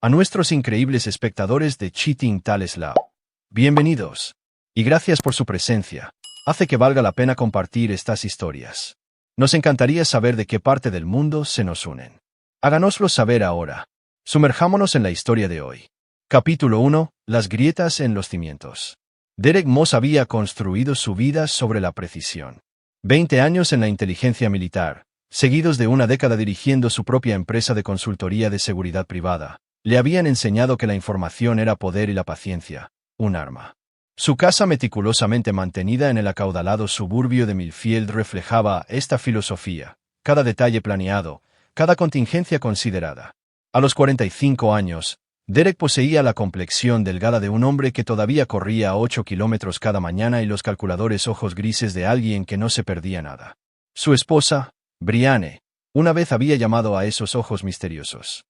A nuestros increíbles espectadores de Cheating Tales Lab, bienvenidos. Y gracias por su presencia. Hace que valga la pena compartir estas historias. Nos encantaría saber de qué parte del mundo se nos unen. Háganoslo saber ahora. Sumerjámonos en la historia de hoy. Capítulo 1. Las grietas en los cimientos. Derek Moss había construido su vida sobre la precisión. 20 años en la inteligencia militar, seguidos de una década dirigiendo su propia empresa de consultoría de seguridad privada, le habían enseñado que la información era poder y la paciencia, un arma. Su casa meticulosamente mantenida en el acaudalado suburbio de Millfield reflejaba esta filosofía, cada detalle planeado, cada contingencia considerada. A los 45 años, Derek poseía la complexión delgada de un hombre que todavía corría a 8 kilómetros cada mañana y los calculadores ojos grises de alguien que no se perdía nada. Su esposa, Brianne, una vez había llamado a esos ojos misteriosos.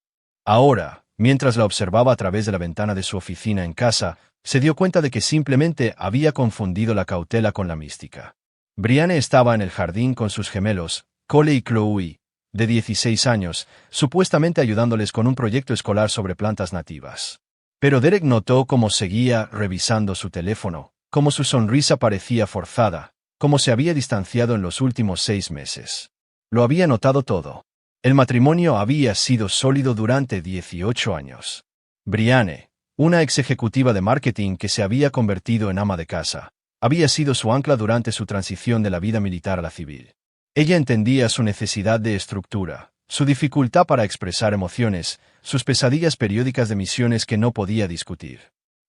Ahora, mientras la observaba a través de la ventana de su oficina en casa, se dio cuenta de que simplemente había confundido la cautela con la mística. Brianne estaba en el jardín con sus gemelos, Cole y Chloe, de 16 años, supuestamente ayudándoles con un proyecto escolar sobre plantas nativas. Pero Derek notó cómo seguía revisando su teléfono, cómo su sonrisa parecía forzada, cómo se había distanciado en los últimos 6 meses. Lo había notado todo. El matrimonio había sido sólido durante 18 años. Brianne, una ex ejecutiva de marketing que se había convertido en ama de casa, había sido su ancla durante su transición de la vida militar a la civil. Ella entendía su necesidad de estructura, su dificultad para expresar emociones, sus pesadillas periódicas de misiones que no podía discutir.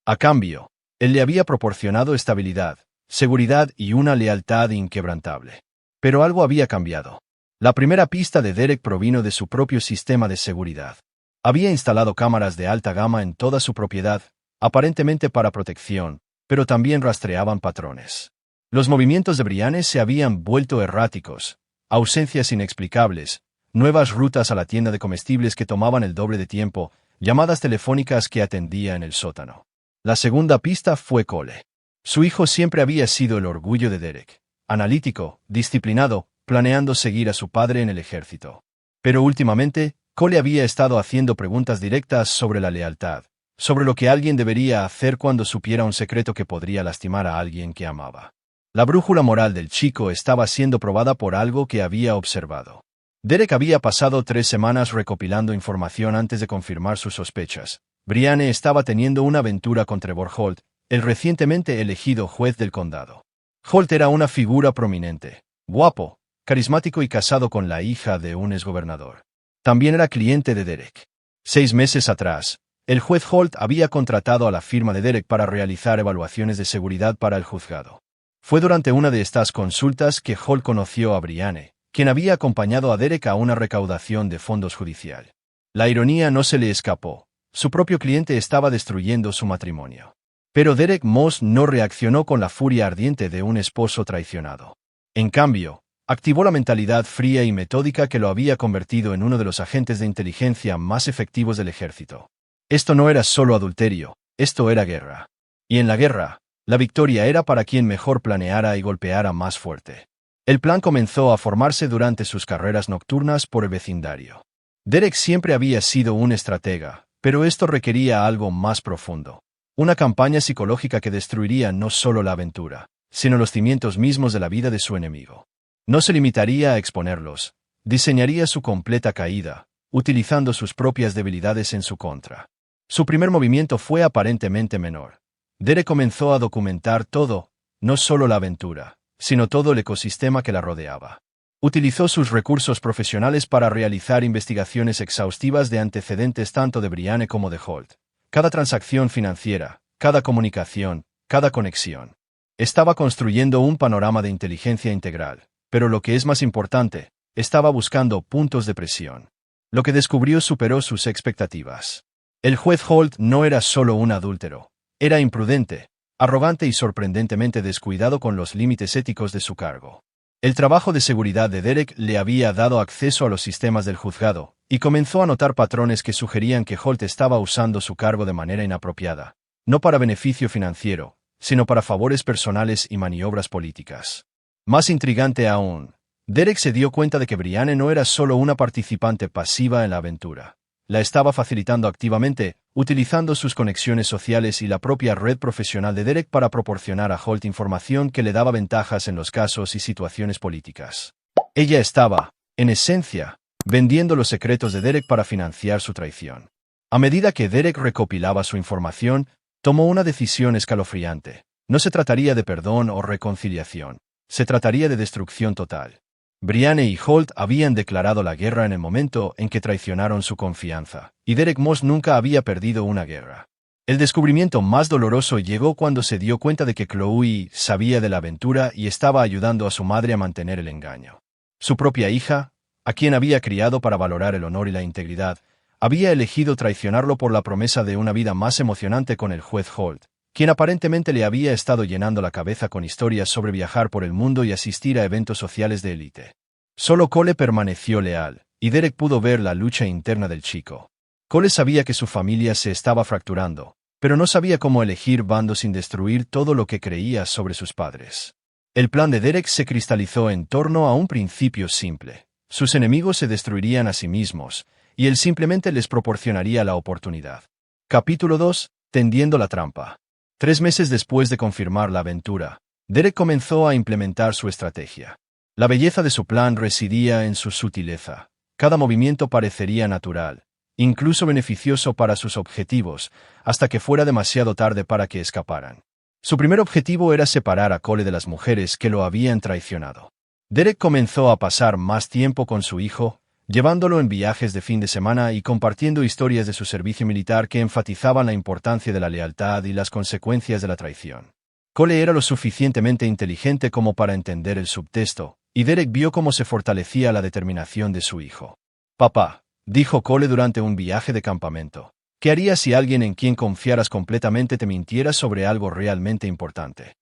A cambio, él le había proporcionado estabilidad, seguridad y una lealtad inquebrantable. Pero algo había cambiado. La primera pista de Derek provino de su propio sistema de seguridad. Había instalado cámaras de alta gama en toda su propiedad, aparentemente para protección, pero también rastreaban patrones. Los movimientos de Brianne se habían vuelto erráticos, ausencias inexplicables, nuevas rutas a la tienda de comestibles que tomaban el doble de tiempo, llamadas telefónicas que atendía en el sótano. La segunda pista fue Cole. Su hijo siempre había sido el orgullo de Derek, analítico, disciplinado, planeando seguir a su padre en el ejército. Pero últimamente, Cole había estado haciendo preguntas directas sobre la lealtad, sobre lo que alguien debería hacer cuando supiera un secreto que podría lastimar a alguien que amaba. La brújula moral del chico estaba siendo probada por algo que había observado. Derek había pasado 3 semanas recopilando información antes de confirmar sus sospechas. Brianne estaba teniendo una aventura con Trevor Holt, el recientemente elegido juez del condado. Holt era una figura prominente, guapo, carismático y casado con la hija de un exgobernador. También era cliente de Derek. 6 meses atrás, el juez Holt había contratado a la firma de Derek para realizar evaluaciones de seguridad para el juzgado. Fue durante una de estas consultas que Holt conoció a Brianne, quien había acompañado a Derek a una recaudación de fondos judicial. La ironía no se le escapó. Su propio cliente estaba destruyendo su matrimonio. Pero Derek Moss no reaccionó con la furia ardiente de un esposo traicionado. En cambio, activó la mentalidad fría y metódica que lo había convertido en uno de los agentes de inteligencia más efectivos del ejército. Esto no era solo adulterio, esto era guerra. Y en la guerra, la victoria era para quien mejor planeara y golpeara más fuerte. El plan comenzó a formarse durante sus carreras nocturnas por el vecindario. Derek siempre había sido un estratega, pero esto requería algo más profundo. Una campaña psicológica que destruiría no solo la aventura, sino los cimientos mismos de la vida de su enemigo. No se limitaría a exponerlos, diseñaría su completa caída, utilizando sus propias debilidades en su contra. Su primer movimiento fue aparentemente menor. Derek comenzó a documentar todo, no solo la aventura, sino todo el ecosistema que la rodeaba. Utilizó sus recursos profesionales para realizar investigaciones exhaustivas de antecedentes tanto de Brianne como de Holt. Cada transacción financiera, cada comunicación, cada conexión. Estaba construyendo un panorama de inteligencia integral, pero lo que es más importante, estaba buscando puntos de presión. Lo que descubrió superó sus expectativas. El juez Holt no era solo un adúltero. Era imprudente, arrogante y sorprendentemente descuidado con los límites éticos de su cargo. El trabajo de seguridad de Derek le había dado acceso a los sistemas del juzgado, y comenzó a notar patrones que sugerían que Holt estaba usando su cargo de manera inapropiada, no para beneficio financiero, sino para favores personales y maniobras políticas. Más intrigante aún, Derek se dio cuenta de que Brianne no era solo una participante pasiva en la aventura. la estaba facilitando activamente, utilizando sus conexiones sociales y la propia red profesional de Derek para proporcionar a Holt información que le daba ventajas en los casos y situaciones políticas. Ella estaba, en esencia, vendiendo los secretos de Derek para financiar su traición. A medida que Derek recopilaba su información, tomó una decisión escalofriante. No se trataría de perdón o reconciliación, se trataría de destrucción total. Brianne y Holt habían declarado la guerra en el momento en que traicionaron su confianza, y Derek Moss nunca había perdido una guerra. El descubrimiento más doloroso llegó cuando se dio cuenta de que Chloe sabía de la aventura y estaba ayudando a su madre a mantener el engaño. Su propia hija, a quien había criado para valorar el honor y la integridad, había elegido traicionarlo por la promesa de una vida más emocionante con el juez Holt, quien aparentemente le había estado llenando la cabeza con historias sobre viajar por el mundo y asistir a eventos sociales de élite. Solo Cole permaneció leal, y Derek pudo ver la lucha interna del chico. Cole sabía que su familia se estaba fracturando, pero no sabía cómo elegir bando sin destruir todo lo que creía sobre sus padres. El plan de Derek se cristalizó en torno a un principio simple. Sus enemigos se destruirían a sí mismos, y él simplemente les proporcionaría la oportunidad. Capítulo 2. Tendiendo la trampa. 3 meses después de confirmar la aventura, Derek comenzó a implementar su estrategia. La belleza de su plan residía en su sutileza. Cada movimiento parecería natural, incluso beneficioso para sus objetivos, hasta que fuera demasiado tarde para que escaparan. Su primer objetivo era separar a Cole de las mujeres que lo habían traicionado. Derek comenzó a pasar más tiempo con su hijo, llevándolo en viajes de fin de semana y compartiendo historias de su servicio militar que enfatizaban la importancia de la lealtad y las consecuencias de la traición. Cole era lo suficientemente inteligente como para entender el subtexto, y Derek vio cómo se fortalecía la determinación de su hijo. «Papá», dijo Cole durante un viaje de campamento, «¿qué harías si alguien en quien confiaras completamente te mintiera sobre algo realmente importante?»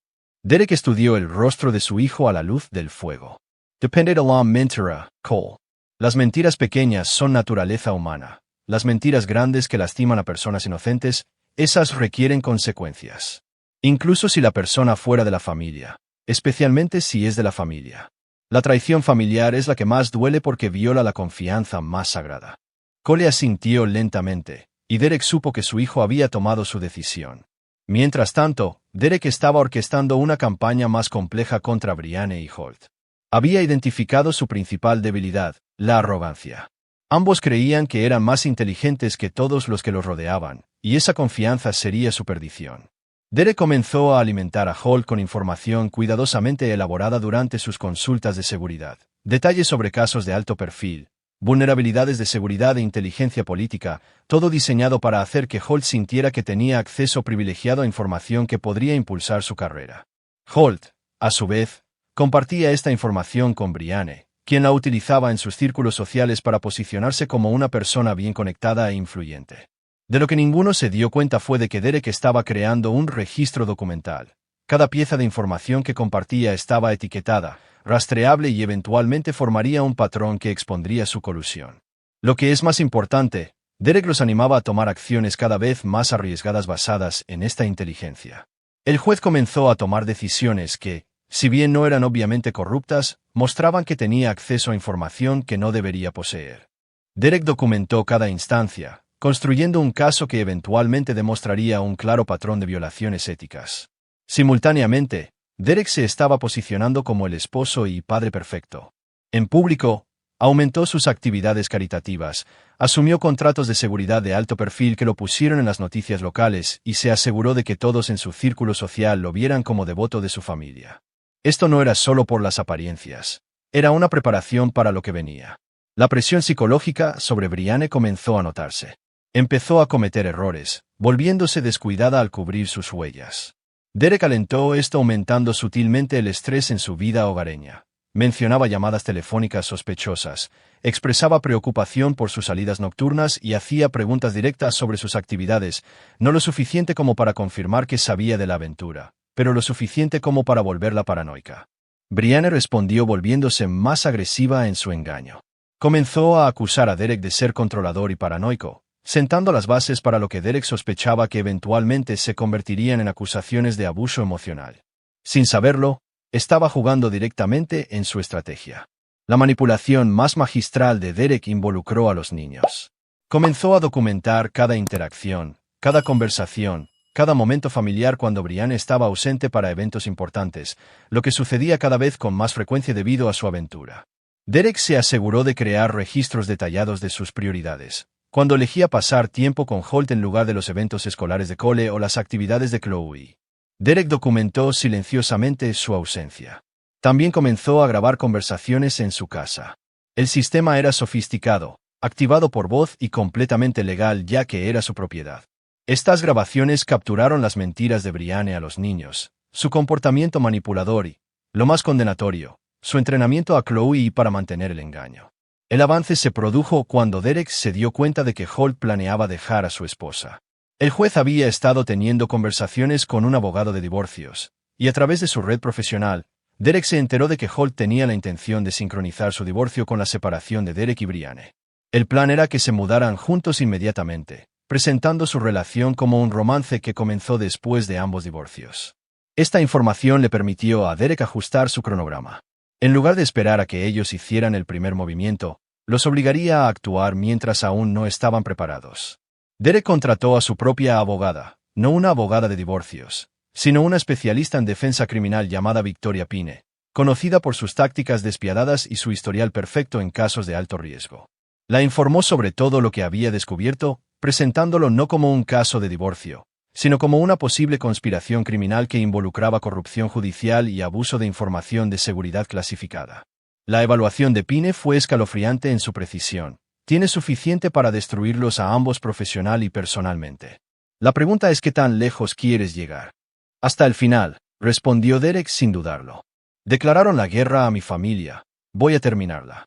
Derek estudió el rostro de su hijo a la luz del fuego. «Depende de la mentira, Cole. Las mentiras pequeñas son naturaleza humana. Las mentiras grandes que lastiman a personas inocentes, esas requieren consecuencias. Incluso si la persona fuera de la familia, especialmente si es de la familia. La traición familiar es la que más duele porque viola la confianza más sagrada». Cole asintió lentamente, y Derek supo que su hijo había tomado su decisión. Mientras tanto, Derek estaba orquestando una campaña más compleja contra Brianne y Holt. Había identificado su principal debilidad, la arrogancia. Ambos creían que eran más inteligentes que todos los que los rodeaban, y esa confianza sería su perdición. Derek comenzó a alimentar a Holt con información cuidadosamente elaborada durante sus consultas de seguridad. Detalles sobre casos de alto perfil, vulnerabilidades de seguridad e inteligencia política, todo diseñado para hacer que Holt sintiera que tenía acceso privilegiado a información que podría impulsar su carrera. Holt, a su vez, compartía esta información con Brianne, quien la utilizaba en sus círculos sociales para posicionarse como una persona bien conectada e influyente. De lo que ninguno se dio cuenta fue de que Derek estaba creando un registro documental. Cada pieza de información que compartía estaba etiquetada, rastreable y eventualmente formaría un patrón que expondría su colusión. Lo que es más importante, Derek los animaba a tomar acciones cada vez más arriesgadas basadas en esta inteligencia. El juez comenzó a tomar decisiones que, si bien no eran obviamente corruptas, mostraban que tenía acceso a información que no debería poseer. Derek documentó cada instancia, construyendo un caso que eventualmente demostraría un claro patrón de violaciones éticas. Simultáneamente, Derek se estaba posicionando como el esposo y padre perfecto. En público, aumentó sus actividades caritativas, asumió contratos de seguridad de alto perfil que lo pusieron en las noticias locales y se aseguró de que todos en su círculo social lo vieran como devoto de su familia. Esto no era solo por las apariencias, era una preparación para lo que venía. La presión psicológica sobre Brianne comenzó a notarse. Empezó a cometer errores, volviéndose descuidada al cubrir sus huellas. Derek alentó esto aumentando sutilmente el estrés en su vida hogareña. Mencionaba llamadas telefónicas sospechosas, expresaba preocupación por sus salidas nocturnas y hacía preguntas directas sobre sus actividades, no lo suficiente como para confirmar que sabía de la aventura, pero lo suficiente como para volverla paranoica. Brianne respondió volviéndose más agresiva en su engaño. Comenzó a acusar a Derek de ser controlador y paranoico, sentando las bases para lo que Derek sospechaba que eventualmente se convertirían en acusaciones de abuso emocional. Sin saberlo, estaba jugando directamente en su estrategia. La manipulación más magistral de Derek involucró a los niños. Comenzó a documentar cada interacción, cada conversación, cada momento familiar cuando Brianne estaba ausente para eventos importantes, lo que sucedía cada vez con más frecuencia debido a su aventura. Derek se aseguró de crear registros detallados de sus prioridades. Cuando elegía pasar tiempo con Holt en lugar de los eventos escolares de cole o las actividades de Chloe, Derek documentó silenciosamente su ausencia. También comenzó a grabar conversaciones en su casa. El sistema era sofisticado, activado por voz y completamente legal ya que era su propiedad. Estas grabaciones capturaron las mentiras de Brianne a los niños, su comportamiento manipulador y, lo más condenatorio, su entrenamiento a Chloe para mantener el engaño. El avance se produjo cuando Derek se dio cuenta de que Holt planeaba dejar a su esposa. El juez había estado teniendo conversaciones con un abogado de divorcios, y a través de su red profesional, Derek se enteró de que Holt tenía la intención de sincronizar su divorcio con la separación de Derek y Brianne. El plan era que se mudaran juntos inmediatamente, presentando su relación como un romance que comenzó después de ambos divorcios. Esta información le permitió a Derek ajustar su cronograma. En lugar de esperar a que ellos hicieran el primer movimiento, los obligaría a actuar mientras aún no estaban preparados. Derek contrató a su propia abogada, no una abogada de divorcios, sino una especialista en defensa criminal llamada Victoria Pine, conocida por sus tácticas despiadadas y su historial perfecto en casos de alto riesgo. La informó sobre todo lo que había descubierto, presentándolo no como un caso de divorcio, sino como una posible conspiración criminal que involucraba corrupción judicial y abuso de información de seguridad clasificada. La evaluación de Pine fue escalofriante en su precisión. Tiene suficiente para destruirlos a ambos profesional y personalmente. La pregunta es ¿qué tan lejos quieres llegar? Hasta el final, respondió Derek sin dudarlo. Declararon la guerra a mi familia. Voy a terminarla.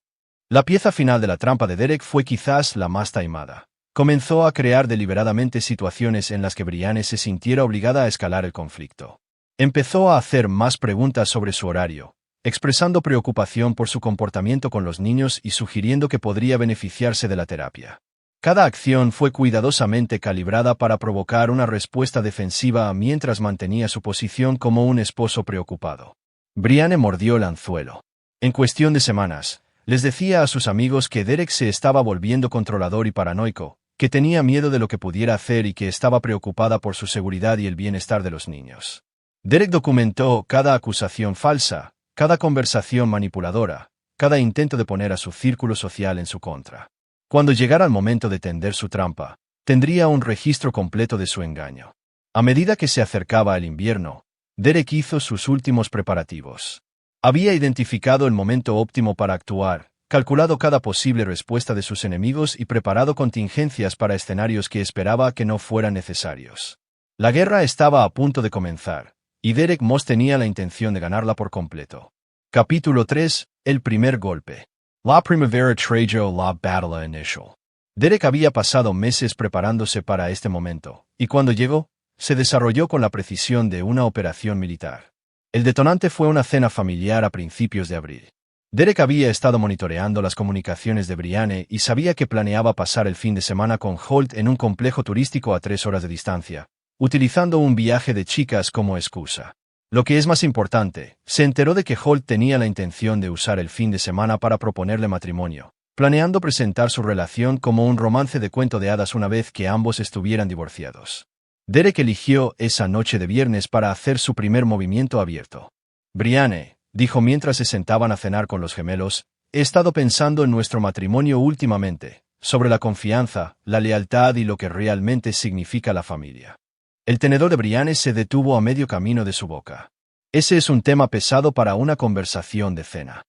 La pieza final de la trampa de Derek fue quizás la más taimada. Comenzó a crear deliberadamente situaciones en las que Brianne se sintiera obligada a escalar el conflicto. Empezó a hacer más preguntas sobre su horario, expresando preocupación por su comportamiento con los niños y sugiriendo que podría beneficiarse de la terapia. Cada acción fue cuidadosamente calibrada para provocar una respuesta defensiva mientras mantenía su posición como un esposo preocupado. Brianne mordió el anzuelo. En cuestión de semanas, les decía a sus amigos que Derek se estaba volviendo controlador y paranoico, que tenía miedo de lo que pudiera hacer y que estaba preocupada por su seguridad y el bienestar de los niños. Derek documentó cada acusación falsa, cada conversación manipuladora, cada intento de poner a su círculo social en su contra. Cuando llegara el momento de tender su trampa, tendría un registro completo de su engaño. A medida que se acercaba el invierno, Derek hizo sus últimos preparativos. Había identificado el momento óptimo para actuar, calculado cada posible respuesta de sus enemigos y preparado contingencias para escenarios que esperaba que no fueran necesarios. La guerra estaba a punto de comenzar, y Derek Moss tenía la intención de ganarla por completo. Capítulo 3. El primer golpe. La primavera trajo la batalla inicial. Derek había pasado meses preparándose para este momento, y cuando llegó, se desarrolló con la precisión de una operación militar. El detonante fue una cena familiar a principios de abril. Derek había estado monitoreando las comunicaciones de Brianne y sabía que planeaba pasar el fin de semana con Holt en un complejo turístico a 3 horas de distancia, utilizando un viaje de chicas como excusa. Lo que es más importante, se enteró de que Holt tenía la intención de usar el fin de semana para proponerle matrimonio, planeando presentar su relación como un romance de cuento de hadas una vez que ambos estuvieran divorciados. Derek eligió esa noche de viernes para hacer su primer movimiento abierto. Brianne, dijo mientras se sentaban a cenar con los gemelos, he estado pensando en nuestro matrimonio últimamente, sobre la confianza, la lealtad y lo que realmente significa la familia. El tenedor de Brianne se detuvo a medio camino de su boca. Ese es un tema pesado para una conversación de cena.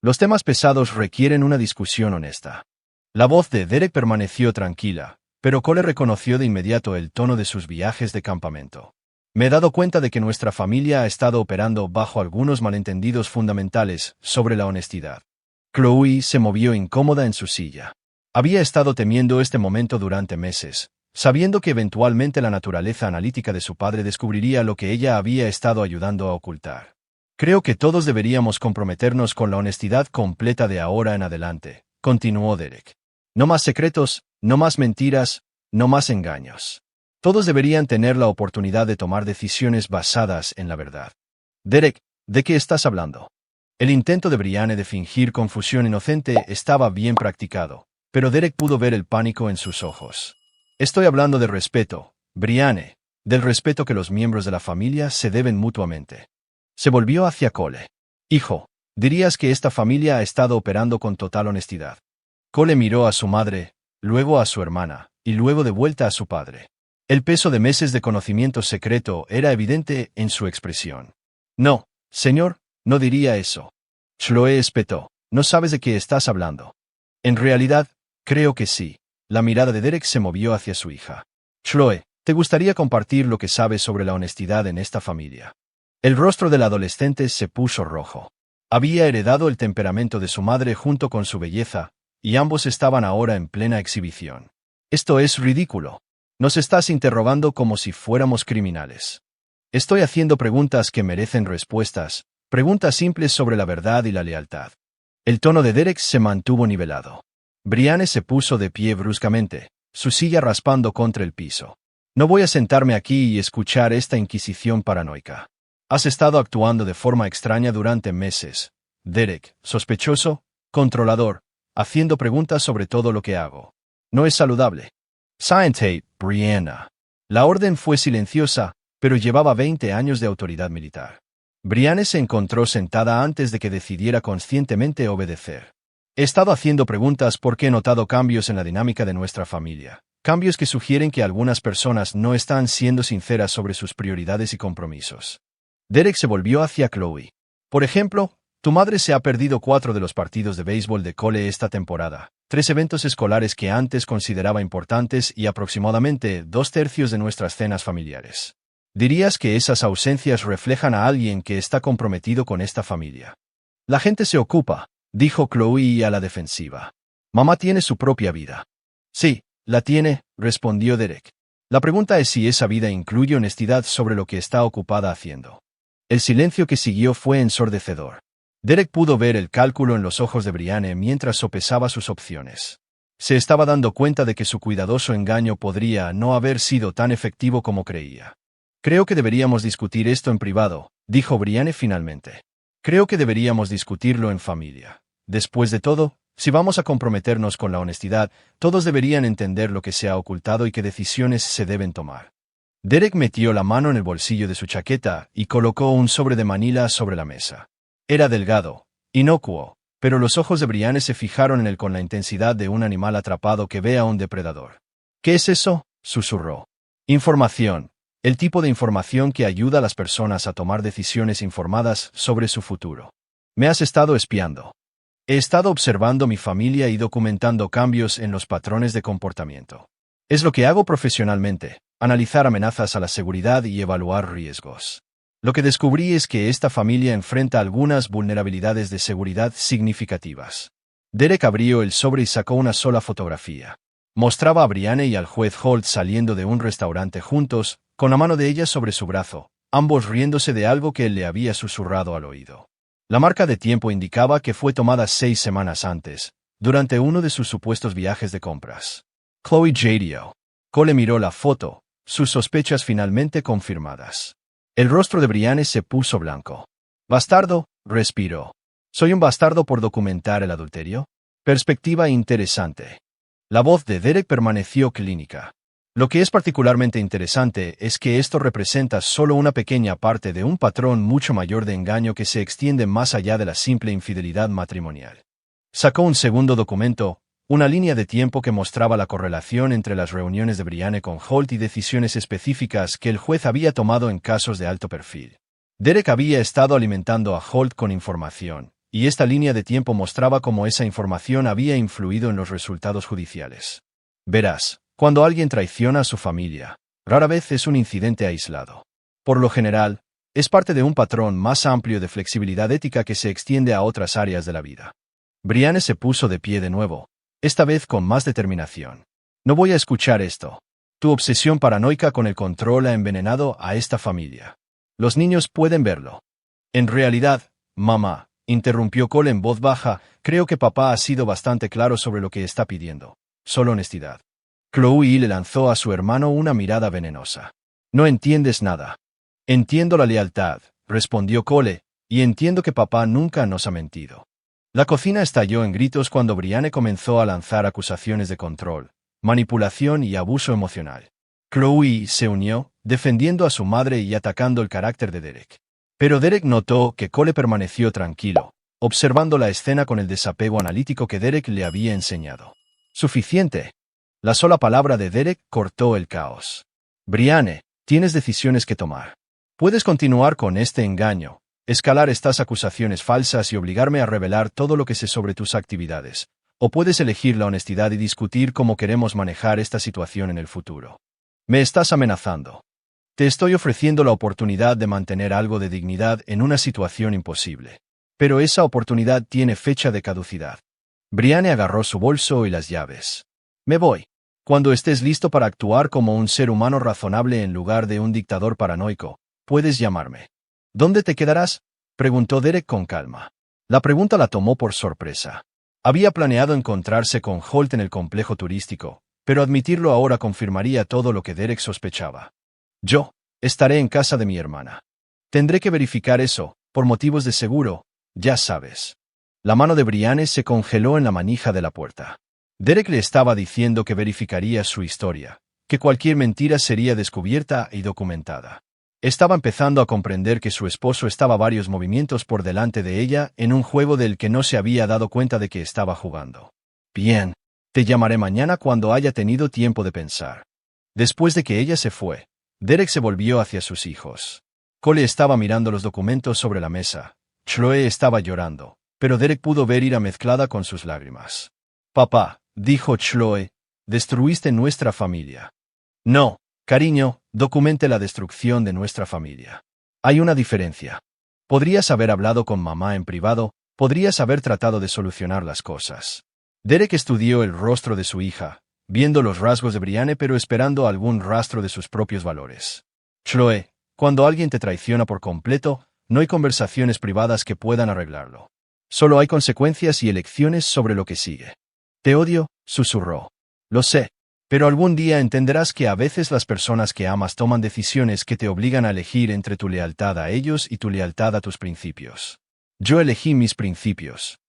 Los temas pesados requieren una discusión honesta. La voz de Derek permaneció tranquila, pero Cole reconoció de inmediato el tono de sus viajes de campamento. Me he dado cuenta de que nuestra familia ha estado operando bajo algunos malentendidos fundamentales sobre la honestidad. Chloe se movió incómoda en su silla. Había estado temiendo este momento durante meses, sabiendo que eventualmente la naturaleza analítica de su padre descubriría lo que ella había estado ayudando a ocultar. Creo que todos deberíamos comprometernos con la honestidad completa de ahora en adelante, continuó Derek. No más secretos, no más mentiras, no más engaños. Todos deberían tener la oportunidad de tomar decisiones basadas en la verdad. Derek, ¿de qué estás hablando? El intento de Brianne de fingir confusión inocente estaba bien practicado, pero Derek pudo ver el pánico en sus ojos. Estoy hablando de respeto, Brianne, del respeto que los miembros de la familia se deben mutuamente. Se volvió hacia Cole. Hijo, dirías que esta familia ha estado operando con total honestidad. Cole miró a su madre, luego a su hermana, y luego de vuelta a su padre. El peso de meses de conocimiento secreto era evidente en su expresión. No, señor, no diría eso. Chloe espetó. No sabes de qué estás hablando. En realidad, creo que sí. La mirada de Derek se movió hacia su hija. Chloe, ¿te gustaría compartir lo que sabes sobre la honestidad en esta familia? El rostro del adolescente se puso rojo. Había heredado el temperamento de su madre junto con su belleza, y ambos estaban ahora en plena exhibición. Esto es ridículo. Nos estás interrogando como si fuéramos criminales. Estoy haciendo preguntas que merecen respuestas, preguntas simples sobre la verdad y la lealtad. El tono de Derek se mantuvo nivelado. Brianne se puso de pie bruscamente, su silla raspando contra el piso. No voy a sentarme aquí y escuchar esta inquisición paranoica. Has estado actuando de forma extraña durante meses. Derek, sospechoso, controlador, haciendo preguntas sobre todo lo que hago. No es saludable. Siéntate, Brianne. La orden fue silenciosa, pero llevaba 20 años de autoridad militar. Brianne se encontró sentada antes de que decidiera conscientemente obedecer. He estado haciendo preguntas porque he notado cambios en la dinámica de nuestra familia. Cambios que sugieren que algunas personas no están siendo sinceras sobre sus prioridades y compromisos. Derek se volvió hacia Chloe. Por ejemplo, tu madre se ha perdido 4 de los partidos de béisbol de Cole esta temporada, 3 eventos escolares que antes consideraba importantes y aproximadamente 2/3 de nuestras cenas familiares. ¿Dirías que esas ausencias reflejan a alguien que está comprometido con esta familia? La gente se ocupa, dijo Chloe a la defensiva. Mamá tiene su propia vida. Sí, la tiene, respondió Derek. La pregunta es si esa vida incluye honestidad sobre lo que está ocupada haciendo. El silencio que siguió fue ensordecedor. Derek pudo ver el cálculo en los ojos de Brianne mientras sopesaba sus opciones. Se estaba dando cuenta de que su cuidadoso engaño podría no haber sido tan efectivo como creía. Creo que deberíamos discutir esto en privado, dijo Brianne finalmente. Creo que deberíamos discutirlo en familia. Después de todo, si vamos a comprometernos con la honestidad, todos deberían entender lo que se ha ocultado y qué decisiones se deben tomar. Derek metió la mano en el bolsillo de su chaqueta y colocó un sobre de Manila sobre la mesa. Era delgado, inocuo, pero los ojos de Brianne se fijaron en él con la intensidad de un animal atrapado que ve a un depredador. ¿Qué es eso?, susurró. Información. El tipo de información que ayuda a las personas a tomar decisiones informadas sobre su futuro. Me has estado espiando. He estado observando mi familia y documentando cambios en los patrones de comportamiento. Es lo que hago profesionalmente, analizar amenazas a la seguridad y evaluar riesgos. Lo que descubrí es que esta familia enfrenta algunas vulnerabilidades de seguridad significativas. Derek abrió el sobre y sacó una sola fotografía. Mostraba a Brianne y al juez Holt saliendo de un restaurante juntos, con la mano de ella sobre su brazo, ambos riéndose de algo que él le había susurrado al oído. La marca de tiempo indicaba que fue tomada 6 semanas antes, durante uno de sus supuestos viajes de compras. Chloe Jadio. Cole miró la foto, sus sospechas finalmente confirmadas. El rostro de Brianne se puso blanco. Bastardo, respiró. ¿Soy un bastardo por documentar el adulterio? Perspectiva interesante. La voz de Derek permaneció clínica. Lo que es particularmente interesante es que esto representa solo una pequeña parte de un patrón mucho mayor de engaño que se extiende más allá de la simple infidelidad matrimonial. Sacó un segundo documento, una línea de tiempo que mostraba la correlación entre las reuniones de Brianne con Holt y decisiones específicas que el juez había tomado en casos de alto perfil. Derek había estado alimentando a Holt con información, y esta línea de tiempo mostraba cómo esa información había influido en los resultados judiciales. Verás, cuando alguien traiciona a su familia, rara vez es un incidente aislado. Por lo general, es parte de un patrón más amplio de flexibilidad ética que se extiende a otras áreas de la vida. Brianne se puso de pie de nuevo, esta vez con más determinación. No voy a escuchar esto. Tu obsesión paranoica con el control ha envenenado a esta familia. Los niños pueden verlo. En realidad, mamá, interrumpió Cole en voz baja, creo que papá ha sido bastante claro sobre lo que está pidiendo. Solo honestidad. Chloe le lanzó a su hermano una mirada venenosa. No entiendes nada. Entiendo la lealtad, respondió Cole, y entiendo que papá nunca nos ha mentido. La cocina estalló en gritos cuando Brianne comenzó a lanzar acusaciones de control, manipulación y abuso emocional. Chloe se unió, defendiendo a su madre y atacando el carácter de Derek. Pero Derek notó que Cole permaneció tranquilo, observando la escena con el desapego analítico que Derek le había enseñado. Suficiente. La sola palabra de Derek cortó el caos. Brianne, tienes decisiones que tomar. Puedes continuar con este engaño, escalar estas acusaciones falsas y obligarme a revelar todo lo que sé sobre tus actividades, o puedes elegir la honestidad y discutir cómo queremos manejar esta situación en el futuro. Me estás amenazando. Te estoy ofreciendo la oportunidad de mantener algo de dignidad en una situación imposible. Pero esa oportunidad tiene fecha de caducidad. Brianne agarró su bolso y las llaves. Me voy. Cuando estés listo para actuar como un ser humano razonable en lugar de un dictador paranoico, puedes llamarme. ¿Dónde te quedarás?, preguntó Derek con calma. La pregunta la tomó por sorpresa. Había planeado encontrarse con Holt en el complejo turístico, pero admitirlo ahora confirmaría todo lo que Derek sospechaba. Yo estaré en casa de mi hermana. Tendré que verificar eso, por motivos de seguro, ya sabes. La mano de Brianne se congeló en la manija de la puerta. Derek le estaba diciendo que verificaría su historia, que cualquier mentira sería descubierta y documentada. Estaba empezando a comprender que su esposo estaba varios movimientos por delante de ella en un juego del que no se había dado cuenta de que estaba jugando. Bien, te llamaré mañana cuando haya tenido tiempo de pensar. Después de que ella se fue, Derek se volvió hacia sus hijos. Cole estaba mirando los documentos sobre la mesa. Chloe estaba llorando, pero Derek pudo ver ira mezclada con sus lágrimas. Papá, dijo Chloe, destruiste nuestra familia. No, cariño, documente la destrucción de nuestra familia. Hay una diferencia. Podrías haber hablado con mamá en privado, podrías haber tratado de solucionar las cosas. Derek estudió el rostro de su hija, viendo los rasgos de Brianne pero esperando algún rastro de sus propios valores. Chloe, cuando alguien te traiciona por completo, no hay conversaciones privadas que puedan arreglarlo. Solo hay consecuencias y elecciones sobre lo que sigue. Te odio, susurró. Lo sé, pero algún día entenderás que a veces las personas que amas toman decisiones que te obligan a elegir entre tu lealtad a ellos y tu lealtad a tus principios. Yo elegí mis principios.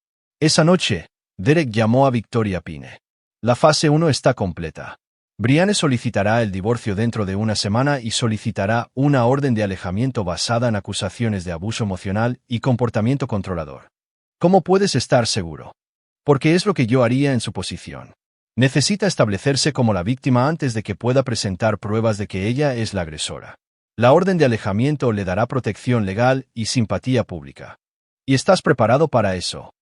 Esa noche, Derek llamó a Victoria Pine. La fase 1 está completa. Brianne solicitará el divorcio dentro de una semana y solicitará una orden de alejamiento basada en acusaciones de abuso emocional y comportamiento controlador. ¿Cómo puedes estar seguro? Porque es lo que yo haría en su posición. Necesita establecerse como la víctima antes de que pueda presentar pruebas de que ella es la agresora. La orden de alejamiento le dará protección legal y simpatía pública. ¿Y estás preparado para eso?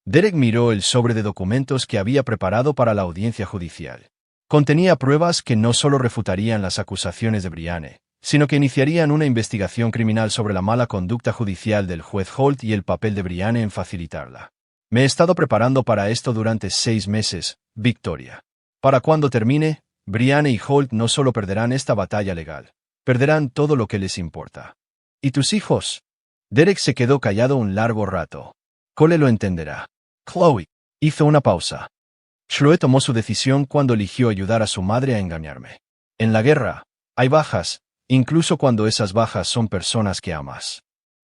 Derek miró el sobre de documentos que había preparado para la audiencia judicial. Contenía pruebas que no solo refutarían las acusaciones de Brianne, sino que iniciarían una investigación criminal sobre la mala conducta judicial del juez Holt y el papel de Brianne en facilitarla. Me he estado preparando para esto durante 6 meses, Victoria. Para cuando termine, Brianne y Holt no solo perderán esta batalla legal, perderán todo lo que les importa. ¿Y tus hijos? Derek se quedó callado un largo rato. Cole lo entenderá. Chloe hizo una pausa. Chloe tomó su decisión cuando eligió ayudar a su madre a engañarme. En la guerra, hay bajas, incluso cuando esas bajas son personas que amas.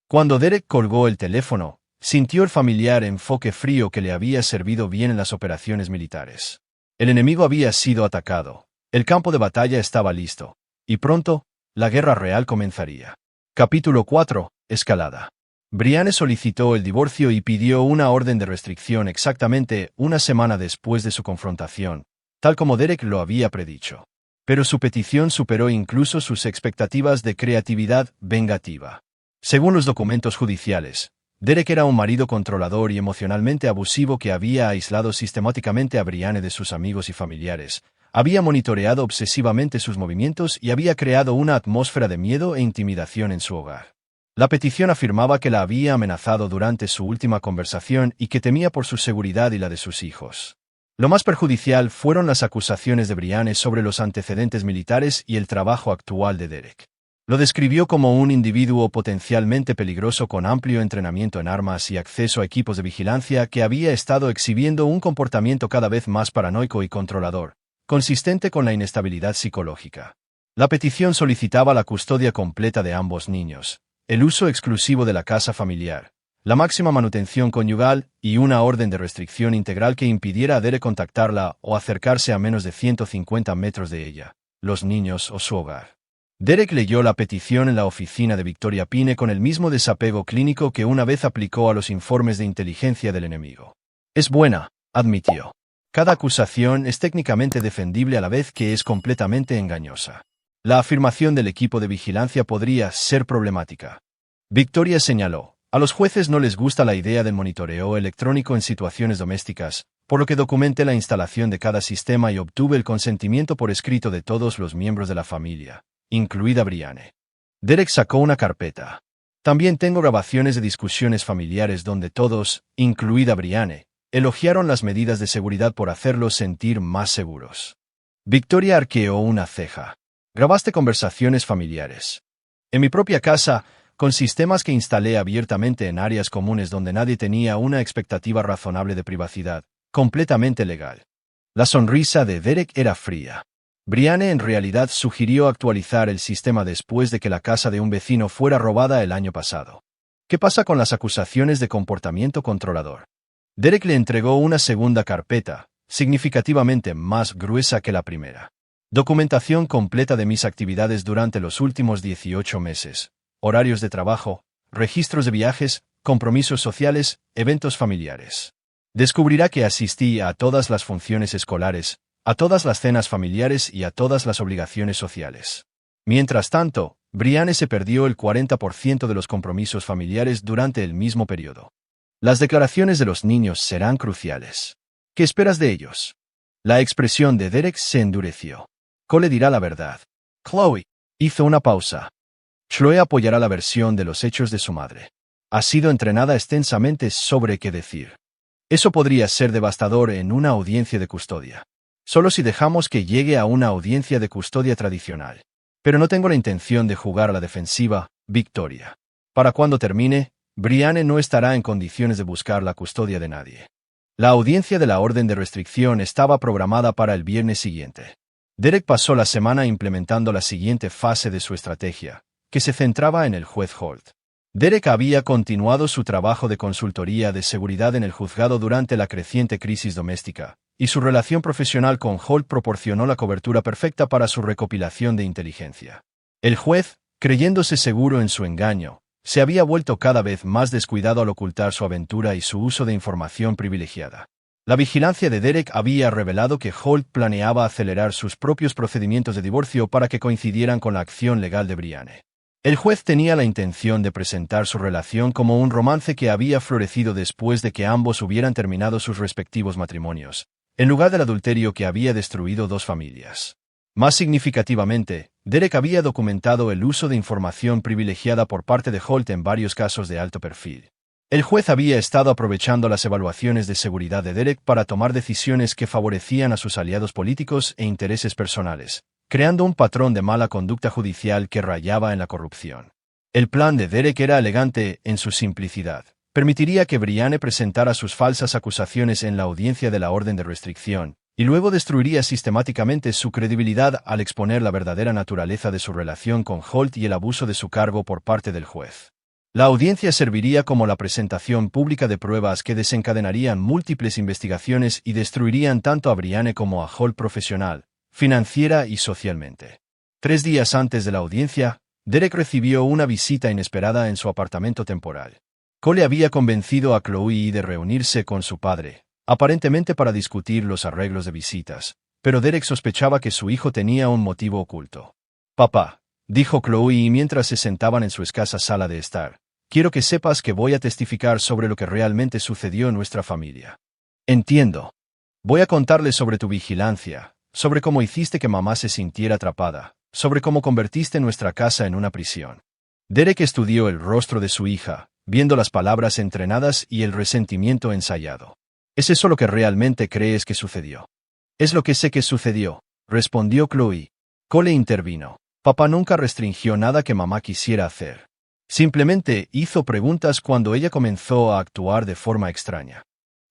Cuando Derek colgó el teléfono, sintió el familiar enfoque frío que le había servido bien en las operaciones militares. El enemigo había sido atacado, el campo de batalla estaba listo, y pronto, la guerra real comenzaría. Capítulo 4. Escalada. Brianne solicitó el divorcio y pidió una orden de restricción exactamente una semana después de su confrontación, tal como Derek lo había predicho. Pero su petición superó incluso sus expectativas de creatividad vengativa. Según los documentos judiciales, Derek era un marido controlador y emocionalmente abusivo que había aislado sistemáticamente a Brianne de sus amigos y familiares, había monitoreado obsesivamente sus movimientos y había creado una atmósfera de miedo e intimidación en su hogar. La petición afirmaba que la había amenazado durante su última conversación y que temía por su seguridad y la de sus hijos. Lo más perjudicial fueron las acusaciones de Brianne sobre los antecedentes militares y el trabajo actual de Derek. Lo describió como un individuo potencialmente peligroso con amplio entrenamiento en armas y acceso a equipos de vigilancia que había estado exhibiendo un comportamiento cada vez más paranoico y controlador, consistente con la inestabilidad psicológica. La petición solicitaba la custodia completa de ambos niños, el uso exclusivo de la casa familiar, la máxima manutención conyugal y una orden de restricción integral que impidiera a Derek contactarla o acercarse a menos de 150 metros de ella, los niños o su hogar. Derek leyó la petición en la oficina de Victoria Pine con el mismo desapego clínico que una vez aplicó a los informes de inteligencia del enemigo. Es buena, admitió. Cada acusación es técnicamente defendible a la vez que es completamente engañosa. La afirmación del equipo de vigilancia podría ser problemática. Victoria señaló, a los jueces no les gusta la idea del monitoreo electrónico en situaciones domésticas, por lo que documenté la instalación de cada sistema y obtuve el consentimiento por escrito de todos los miembros de la familia, incluida Brianne. Derek sacó una carpeta. También tengo grabaciones de discusiones familiares donde todos, incluida Brianne, elogiaron las medidas de seguridad por hacerlos sentir más seguros. Victoria arqueó una ceja. Grabaste conversaciones familiares. En mi propia casa, con sistemas que instalé abiertamente en áreas comunes donde nadie tenía una expectativa razonable de privacidad, completamente legal. La sonrisa de Derek era fría. Brianne en realidad sugirió actualizar el sistema después de que la casa de un vecino fuera robada el año pasado. ¿Qué pasa con las acusaciones de comportamiento controlador? Derek le entregó una segunda carpeta, significativamente más gruesa que la primera. Documentación completa de mis actividades durante los últimos 18 meses. Horarios de trabajo, registros de viajes, compromisos sociales, eventos familiares. Descubrirá que asistí a todas las funciones escolares, a todas las cenas familiares y a todas las obligaciones sociales. Mientras tanto, Brianne se perdió el 40% de los compromisos familiares durante el mismo periodo. Las declaraciones de los niños serán cruciales. ¿Qué esperas de ellos? La expresión de Derek se endureció. Cole dirá la verdad. Chloe hizo una pausa. Chloe apoyará la versión de los hechos de su madre. Ha sido entrenada extensamente sobre qué decir. Eso podría ser devastador en una audiencia de custodia. Solo si dejamos que llegue a una audiencia de custodia tradicional. Pero no tengo la intención de jugar a la defensiva, Victoria. Para cuando termine, Brianne no estará en condiciones de buscar la custodia de nadie. La audiencia de la orden de restricción estaba programada para el viernes siguiente. Derek pasó la semana implementando la siguiente fase de su estrategia, que se centraba en el juez Holt. Derek había continuado su trabajo de consultoría de seguridad en el juzgado durante la creciente crisis doméstica, y su relación profesional con Holt proporcionó la cobertura perfecta para su recopilación de inteligencia. El juez, creyéndose seguro en su engaño, se había vuelto cada vez más descuidado al ocultar su aventura y su uso de información privilegiada. La vigilancia de Derek había revelado que Holt planeaba acelerar sus propios procedimientos de divorcio para que coincidieran con la acción legal de Brianne. El juez tenía la intención de presentar su relación como un romance que había florecido después de que ambos hubieran terminado sus respectivos matrimonios, en lugar del adulterio que había destruido dos familias. Más significativamente, Derek había documentado el uso de información privilegiada por parte de Holt en varios casos de alto perfil. El juez había estado aprovechando las evaluaciones de seguridad de Derek para tomar decisiones que favorecían a sus aliados políticos e intereses personales, creando un patrón de mala conducta judicial que rayaba en la corrupción. El plan de Derek era elegante en su simplicidad. Permitiría que Brianne presentara sus falsas acusaciones en la audiencia de la orden de restricción, y luego destruiría sistemáticamente su credibilidad al exponer la verdadera naturaleza de su relación con Holt y el abuso de su cargo por parte del juez. La audiencia serviría como la presentación pública de pruebas que desencadenarían múltiples investigaciones y destruirían tanto a Brianne como a Holt profesional, financiera y socialmente. 3 días antes de la audiencia, Derek recibió una visita inesperada en su apartamento temporal. Cole había convencido a Chloe de reunirse con su padre, aparentemente para discutir los arreglos de visitas, pero Derek sospechaba que su hijo tenía un motivo oculto. «Papá», dijo Chloe mientras se sentaban en su escasa sala de estar, «quiero que sepas que voy a testificar sobre lo que realmente sucedió en nuestra familia». «Entiendo. Voy a contarle sobre tu vigilancia, sobre cómo hiciste que mamá se sintiera atrapada, sobre cómo convertiste nuestra casa en una prisión». Derek estudió el rostro de su hija, viendo las palabras entrenadas y el resentimiento ensayado. ¿Es eso lo que realmente crees que sucedió? Es lo que sé que sucedió, respondió Chloe. Cole intervino. Papá nunca restringió nada que mamá quisiera hacer. Simplemente hizo preguntas cuando ella comenzó a actuar de forma extraña.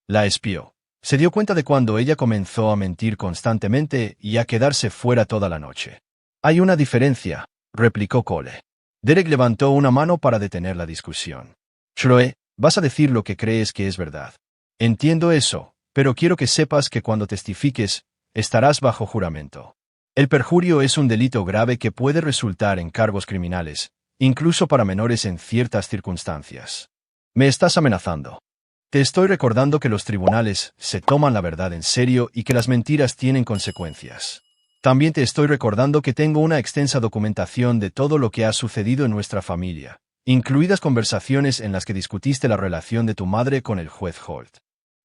La espió. Se dio cuenta de cuando ella comenzó a mentir constantemente y a quedarse fuera toda la noche. Hay una diferencia, replicó Cole. Derek levantó una mano para detener la discusión. Chloe, Vas a decir lo que crees que es verdad. Entiendo eso, pero quiero que sepas que cuando testifiques, estarás bajo juramento. El perjurio es un delito grave que puede resultar en cargos criminales, incluso para menores en ciertas circunstancias. Me estás amenazando. Te estoy recordando que los tribunales se toman la verdad en serio y que las mentiras tienen consecuencias. También te estoy recordando que tengo una extensa documentación de todo lo que ha sucedido en nuestra familia, incluidas conversaciones en las que discutiste la relación de tu madre con el juez Holt.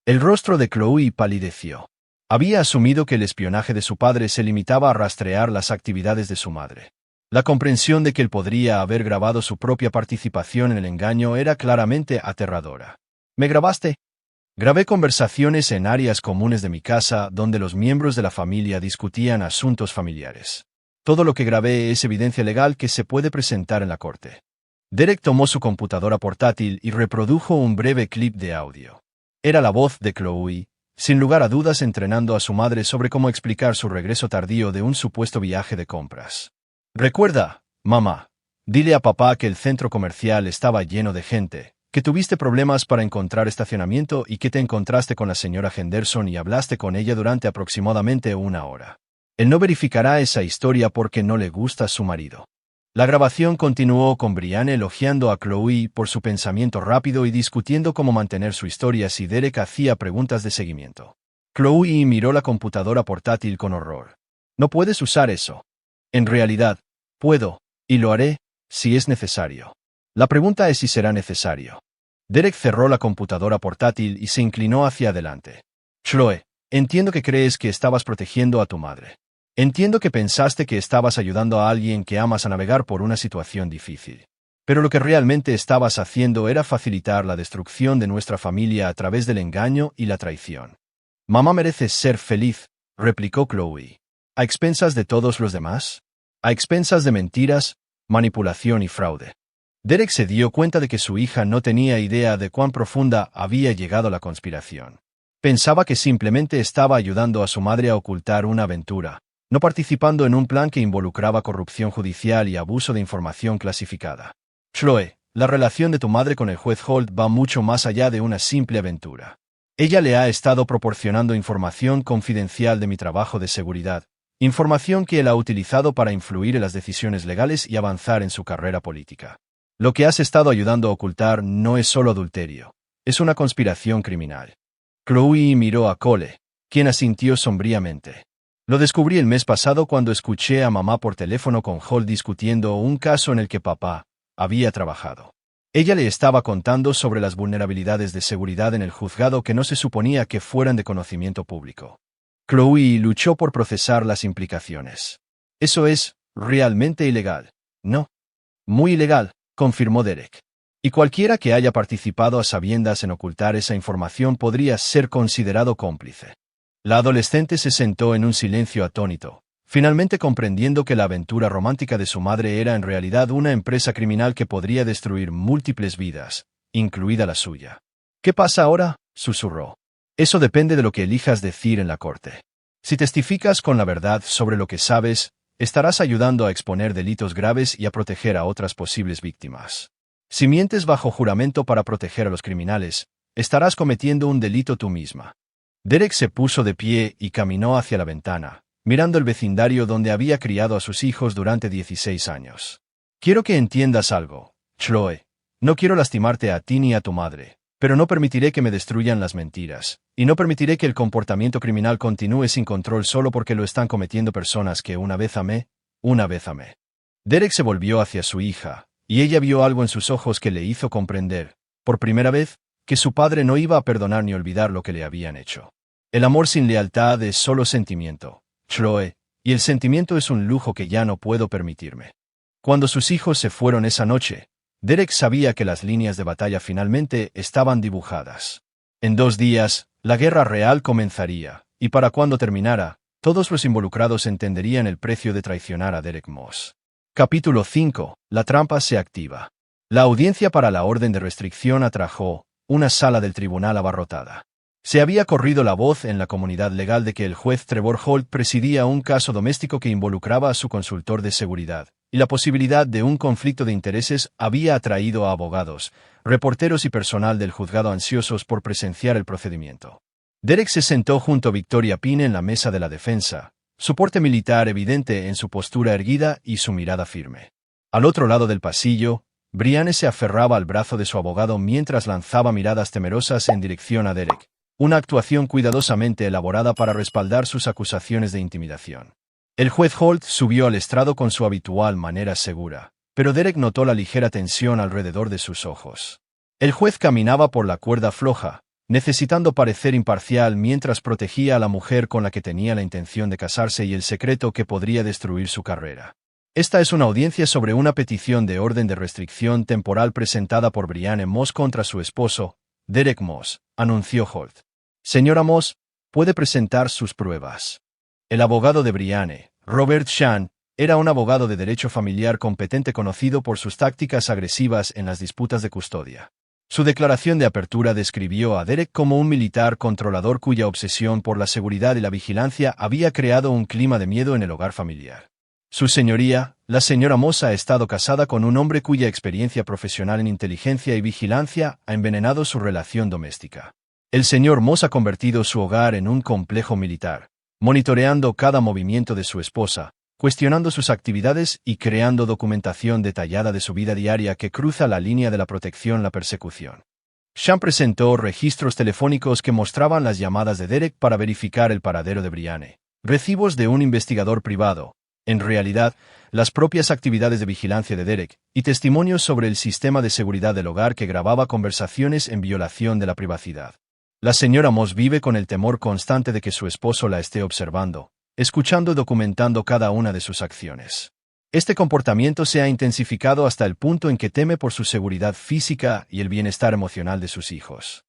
El rostro de Chloe palideció. Había asumido que el espionaje de su padre se limitaba a rastrear las actividades de su madre. La comprensión de que él podría haber grabado su propia participación en el engaño era claramente aterradora. ¿Me grabaste? Grabé conversaciones en áreas comunes de mi casa donde los miembros de la familia discutían asuntos familiares. Todo lo que grabé es evidencia legal que se puede presentar en la corte. Derek tomó su computadora portátil y reprodujo un breve clip de audio. Era la voz de Chloe, sin lugar a dudas entrenando a su madre sobre cómo explicar su regreso tardío de un supuesto viaje de compras. Recuerda, mamá, dile a papá que el centro comercial estaba lleno de gente, que tuviste problemas para encontrar estacionamiento y que te encontraste con la señora Henderson y hablaste con ella durante aproximadamente 1 hora. Él no verificará esa historia porque no le gusta a su marido. La grabación continuó con Brianne elogiando a Chloe por su pensamiento rápido y discutiendo cómo mantener su historia si Derek hacía preguntas de seguimiento. Chloe miró la computadora portátil con horror. No puedes usar eso. En realidad, puedo, y lo haré, si es necesario. La pregunta es si será necesario. Derek cerró la computadora portátil y se inclinó hacia adelante. Chloe, entiendo que crees que estabas protegiendo a tu madre. Entiendo que pensaste que estabas ayudando a alguien que amas a navegar por una situación difícil. Pero lo que realmente estabas haciendo era facilitar la destrucción de nuestra familia a través del engaño y la traición. Mamá merece ser feliz, replicó Chloe. ¿A expensas de todos los demás? ¿A expensas de mentiras, manipulación y fraude? Derek se dio cuenta de que su hija no tenía idea de cuán profunda había llegado la conspiración. Pensaba que simplemente estaba ayudando a su madre a ocultar una aventura, no participando en un plan que involucraba corrupción judicial y abuso de información clasificada. Chloe, la relación de tu madre con el juez Holt va mucho más allá de una simple aventura. Ella le ha estado proporcionando información confidencial de mi trabajo de seguridad, información que él ha utilizado para influir en las decisiones legales y avanzar en su carrera política. Lo que has estado ayudando a ocultar no es solo adulterio, es una conspiración criminal. Chloe miró a Cole, quien asintió sombríamente. Lo descubrí el mes pasado cuando escuché a mamá por teléfono con Holt discutiendo un caso en el que papá había trabajado. Ella le estaba contando sobre las vulnerabilidades de seguridad en el juzgado que no se suponía que fueran de conocimiento público. Chloe luchó por procesar las implicaciones. Eso es realmente ilegal, ¿no? Muy ilegal, confirmó Derek. Y cualquiera que haya participado a sabiendas en ocultar esa información podría ser considerado cómplice. La adolescente se sentó en un silencio atónito, finalmente comprendiendo que la aventura romántica de su madre era en realidad una empresa criminal que podría destruir múltiples vidas, incluida la suya. ¿Qué pasa ahora?, susurró. Eso depende de lo que elijas decir en la corte. Si testificas con la verdad sobre lo que sabes, estarás ayudando a exponer delitos graves y a proteger a otras posibles víctimas. Si mientes bajo juramento para proteger a los criminales, estarás cometiendo un delito tú misma. Derek se puso de pie y caminó hacia la ventana, mirando el vecindario donde había criado a sus hijos durante 16 años. Quiero que entiendas algo, Chloe. No quiero lastimarte a ti ni a tu madre, pero no permitiré que me destruyan las mentiras, y no permitiré que el comportamiento criminal continúe sin control solo porque lo están cometiendo personas que una vez amé. Derek se volvió hacia su hija, y ella vio algo en sus ojos que le hizo comprender, por primera vez, que su padre no iba a perdonar ni olvidar lo que le habían hecho. El amor sin lealtad es solo sentimiento, Chloe, y el sentimiento es un lujo que ya no puedo permitirme. Cuando sus hijos se fueron esa noche, Derek sabía que las líneas de batalla finalmente estaban dibujadas. En 2 días, la guerra real comenzaría, y para cuando terminara, todos los involucrados entenderían el precio de traicionar a Derek Moss. Capítulo 5. La trampa se activa. La audiencia para la orden de restricción atrajo una sala del tribunal abarrotada. Se había corrido la voz en la comunidad legal de que el juez Trevor Holt presidía un caso doméstico que involucraba a su consultor de seguridad, y la posibilidad de un conflicto de intereses había atraído a abogados, reporteros y personal del juzgado ansiosos por presenciar el procedimiento. Derek se sentó junto a Victoria Pine en la mesa de la defensa, su porte militar evidente en su postura erguida y su mirada firme. Al otro lado del pasillo, Brianne se aferraba al brazo de su abogado mientras lanzaba miradas temerosas en dirección a Derek, una actuación cuidadosamente elaborada para respaldar sus acusaciones de intimidación. El juez Holt subió al estrado con su habitual manera segura, pero Derek notó la ligera tensión alrededor de sus ojos. El juez caminaba por la cuerda floja, necesitando parecer imparcial mientras protegía a la mujer con la que tenía la intención de casarse y el secreto que podría destruir su carrera. Esta es una audiencia sobre una petición de orden de restricción temporal presentada por Brianne Moss contra su esposo, Derek Moss, anunció Holt. Señora Moss, puede presentar sus pruebas. El abogado de Brianne, Robert Shan, era un abogado de derecho familiar competente conocido por sus tácticas agresivas en las disputas de custodia. Su declaración de apertura describió a Derek como un militar controlador cuya obsesión por la seguridad y la vigilancia había creado un clima de miedo en el hogar familiar. Su señoría, la señora Moss ha estado casada con un hombre cuya experiencia profesional en inteligencia y vigilancia ha envenenado su relación doméstica. El señor Moss ha convertido su hogar en un complejo militar, monitoreando cada movimiento de su esposa, cuestionando sus actividades y creando documentación detallada de su vida diaria que cruza la línea de la protección a la persecución. Shan presentó registros telefónicos que mostraban las llamadas de Derek para verificar el paradero de Brianne, recibos de un investigador privado, en realidad, las propias actividades de vigilancia de Derek, y testimonios sobre el sistema de seguridad del hogar que grababa conversaciones en violación de la privacidad. La señora Moss vive con el temor constante de que su esposo la esté observando, escuchando y documentando cada una de sus acciones. Este comportamiento se ha intensificado hasta el punto en que teme por su seguridad física y el bienestar emocional de sus hijos.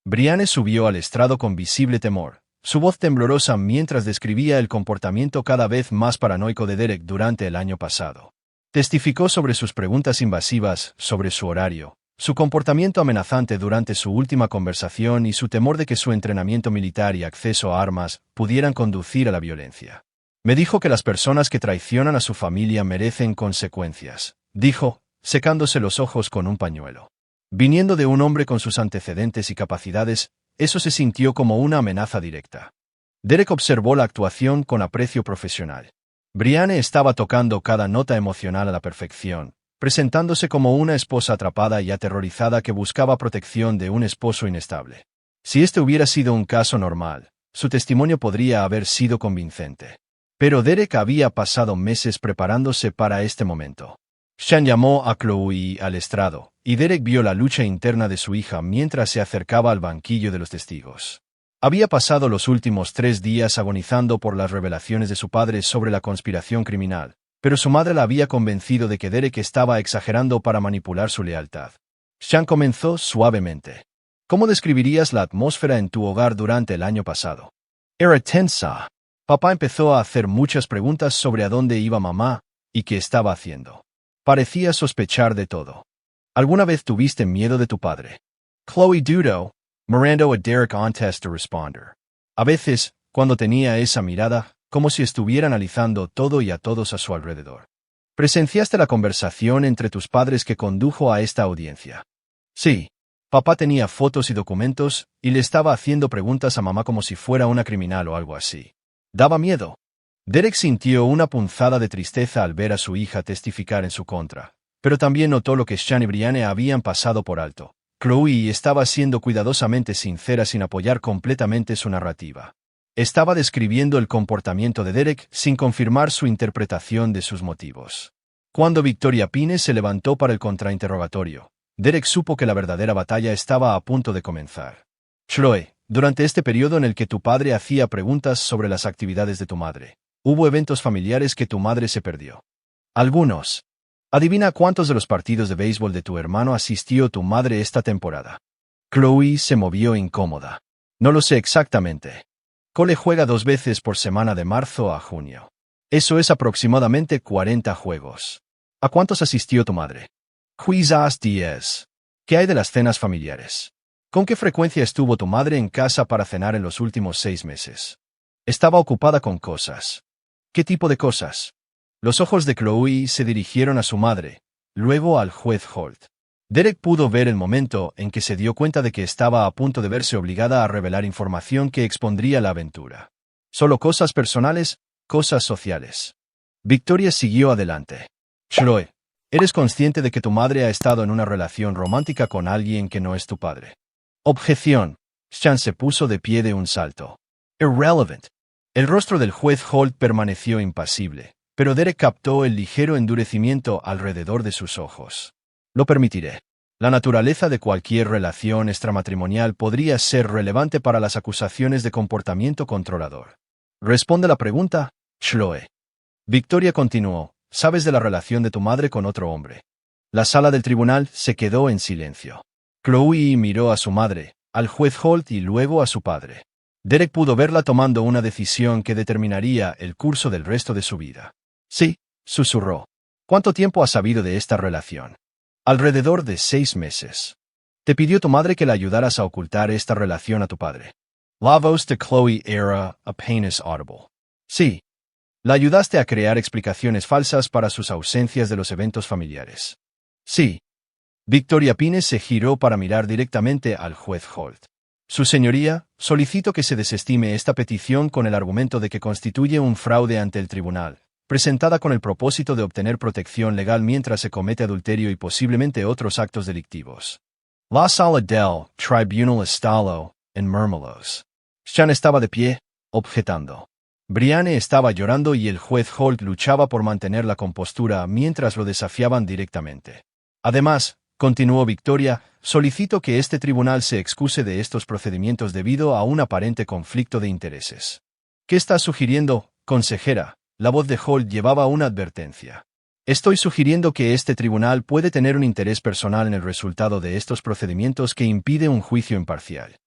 Brianne subió al estrado con visible temor, su voz temblorosa mientras describía el comportamiento cada vez más paranoico de Derek durante el año pasado. Testificó sobre sus preguntas invasivas, sobre su horario, su comportamiento amenazante durante su última conversación y su temor de que su entrenamiento militar y acceso a armas pudieran conducir a la violencia. Me dijo que las personas que traicionan a su familia merecen consecuencias, dijo, secándose los ojos con un pañuelo. Viniendo de un hombre con sus antecedentes y capacidades, eso se sintió como una amenaza directa. Derek observó la actuación con aprecio profesional. Brianne estaba tocando cada nota emocional a la perfección, presentándose como una esposa atrapada y aterrorizada que buscaba protección de un esposo inestable. Si este hubiera sido un caso normal, su testimonio podría haber sido convincente. Pero Derek había pasado meses preparándose para este momento. Shan llamó a Chloe al estrado, y Derek vio la lucha interna de su hija mientras se acercaba al banquillo de los testigos. Había pasado los últimos 3 días agonizando por las revelaciones de su padre sobre la conspiración criminal, pero su madre la había convencido de que Derek estaba exagerando para manipular su lealtad. Shan comenzó suavemente. ¿Cómo describirías la atmósfera en tu hogar durante el año pasado? Era tensa. Papá empezó a hacer muchas preguntas sobre a dónde iba mamá y qué estaba haciendo. Parecía sospechar de todo. ¿Alguna vez tuviste miedo de tu padre? Chloe dudó, mirando a Derek antes de responder. A veces, cuando tenía esa mirada, como si estuviera analizando todo y a todos a su alrededor. ¿Presenciaste la conversación entre tus padres que condujo a esta audiencia? Sí. Papá tenía fotos y documentos, y le estaba haciendo preguntas a mamá como si fuera una criminal o algo así. Daba miedo. Derek sintió una punzada de tristeza al ver a su hija testificar en su contra, pero también notó lo que Shan y Brianne habían pasado por alto. Chloe estaba siendo cuidadosamente sincera sin apoyar completamente su narrativa. Estaba describiendo el comportamiento de Derek sin confirmar su interpretación de sus motivos. Cuando Victoria Pine se levantó para el contrainterrogatorio, Derek supo que la verdadera batalla estaba a punto de comenzar. Chloe, durante este periodo en el que tu padre hacía preguntas sobre las actividades de tu madre, hubo eventos familiares que tu madre se perdió. Algunos. Adivina cuántos de los partidos de béisbol de tu hermano asistió tu madre esta temporada. Chloe se movió incómoda. No lo sé exactamente. Cole juega 2 veces por semana de marzo a junio. Eso es aproximadamente 40 juegos. ¿A cuántos asistió tu madre? Quizás 10. ¿Qué hay de las cenas familiares? ¿Con qué frecuencia estuvo tu madre en casa para cenar en los últimos 6 meses? Estaba ocupada con cosas. ¿Qué tipo de cosas? Los ojos de Chloe se dirigieron a su madre, luego al juez Holt. Derek pudo ver el momento en que se dio cuenta de que estaba a punto de verse obligada a revelar información que expondría la aventura. Solo cosas personales, cosas sociales. Victoria siguió adelante. Chloe, ¿eres consciente de que tu madre ha estado en una relación romántica con alguien que no es tu padre? Objeción. Sean se puso de pie de un salto. Irrelevant. El rostro del juez Holt permaneció impasible, pero Derek captó el ligero endurecimiento alrededor de sus ojos. Lo permitiré. La naturaleza de cualquier relación extramatrimonial podría ser relevante para las acusaciones de comportamiento controlador. Responde la pregunta, Chloe. Victoria continuó. ¿Sabes de la relación de tu madre con otro hombre? La sala del tribunal se quedó en silencio. Chloe miró a su madre, al juez Holt y luego a su padre. Derek pudo verla tomando una decisión que determinaría el curso del resto de su vida. Sí, susurró. ¿Cuánto tiempo has sabido de esta relación? Alrededor de 6 meses. ¿Te pidió tu madre que la ayudaras a ocultar esta relación a tu padre? La voz de Chloe era apenas audible. Sí. La ayudaste a crear explicaciones falsas para sus ausencias de los eventos familiares. Sí. Victoria Pines se giró para mirar directamente al juez Holt. Su señoría, solicito que se desestime esta petición con el argumento de que constituye un fraude ante el tribunal, presentada con el propósito de obtener protección legal mientras se comete adulterio y posiblemente otros actos delictivos. La sala del Tribunal Estalo, en Murmelos. Sean estaba de pie, objetando. Brianne estaba llorando y el juez Holt luchaba por mantener la compostura mientras lo desafiaban directamente. Además, continuó Victoria, solicito que este tribunal se excuse de estos procedimientos debido a un aparente conflicto de intereses. ¿Qué está sugiriendo, consejera? La voz de Holt llevaba una advertencia. Estoy sugiriendo que este tribunal puede tener un interés personal en el resultado de estos procedimientos que impide un juicio imparcial.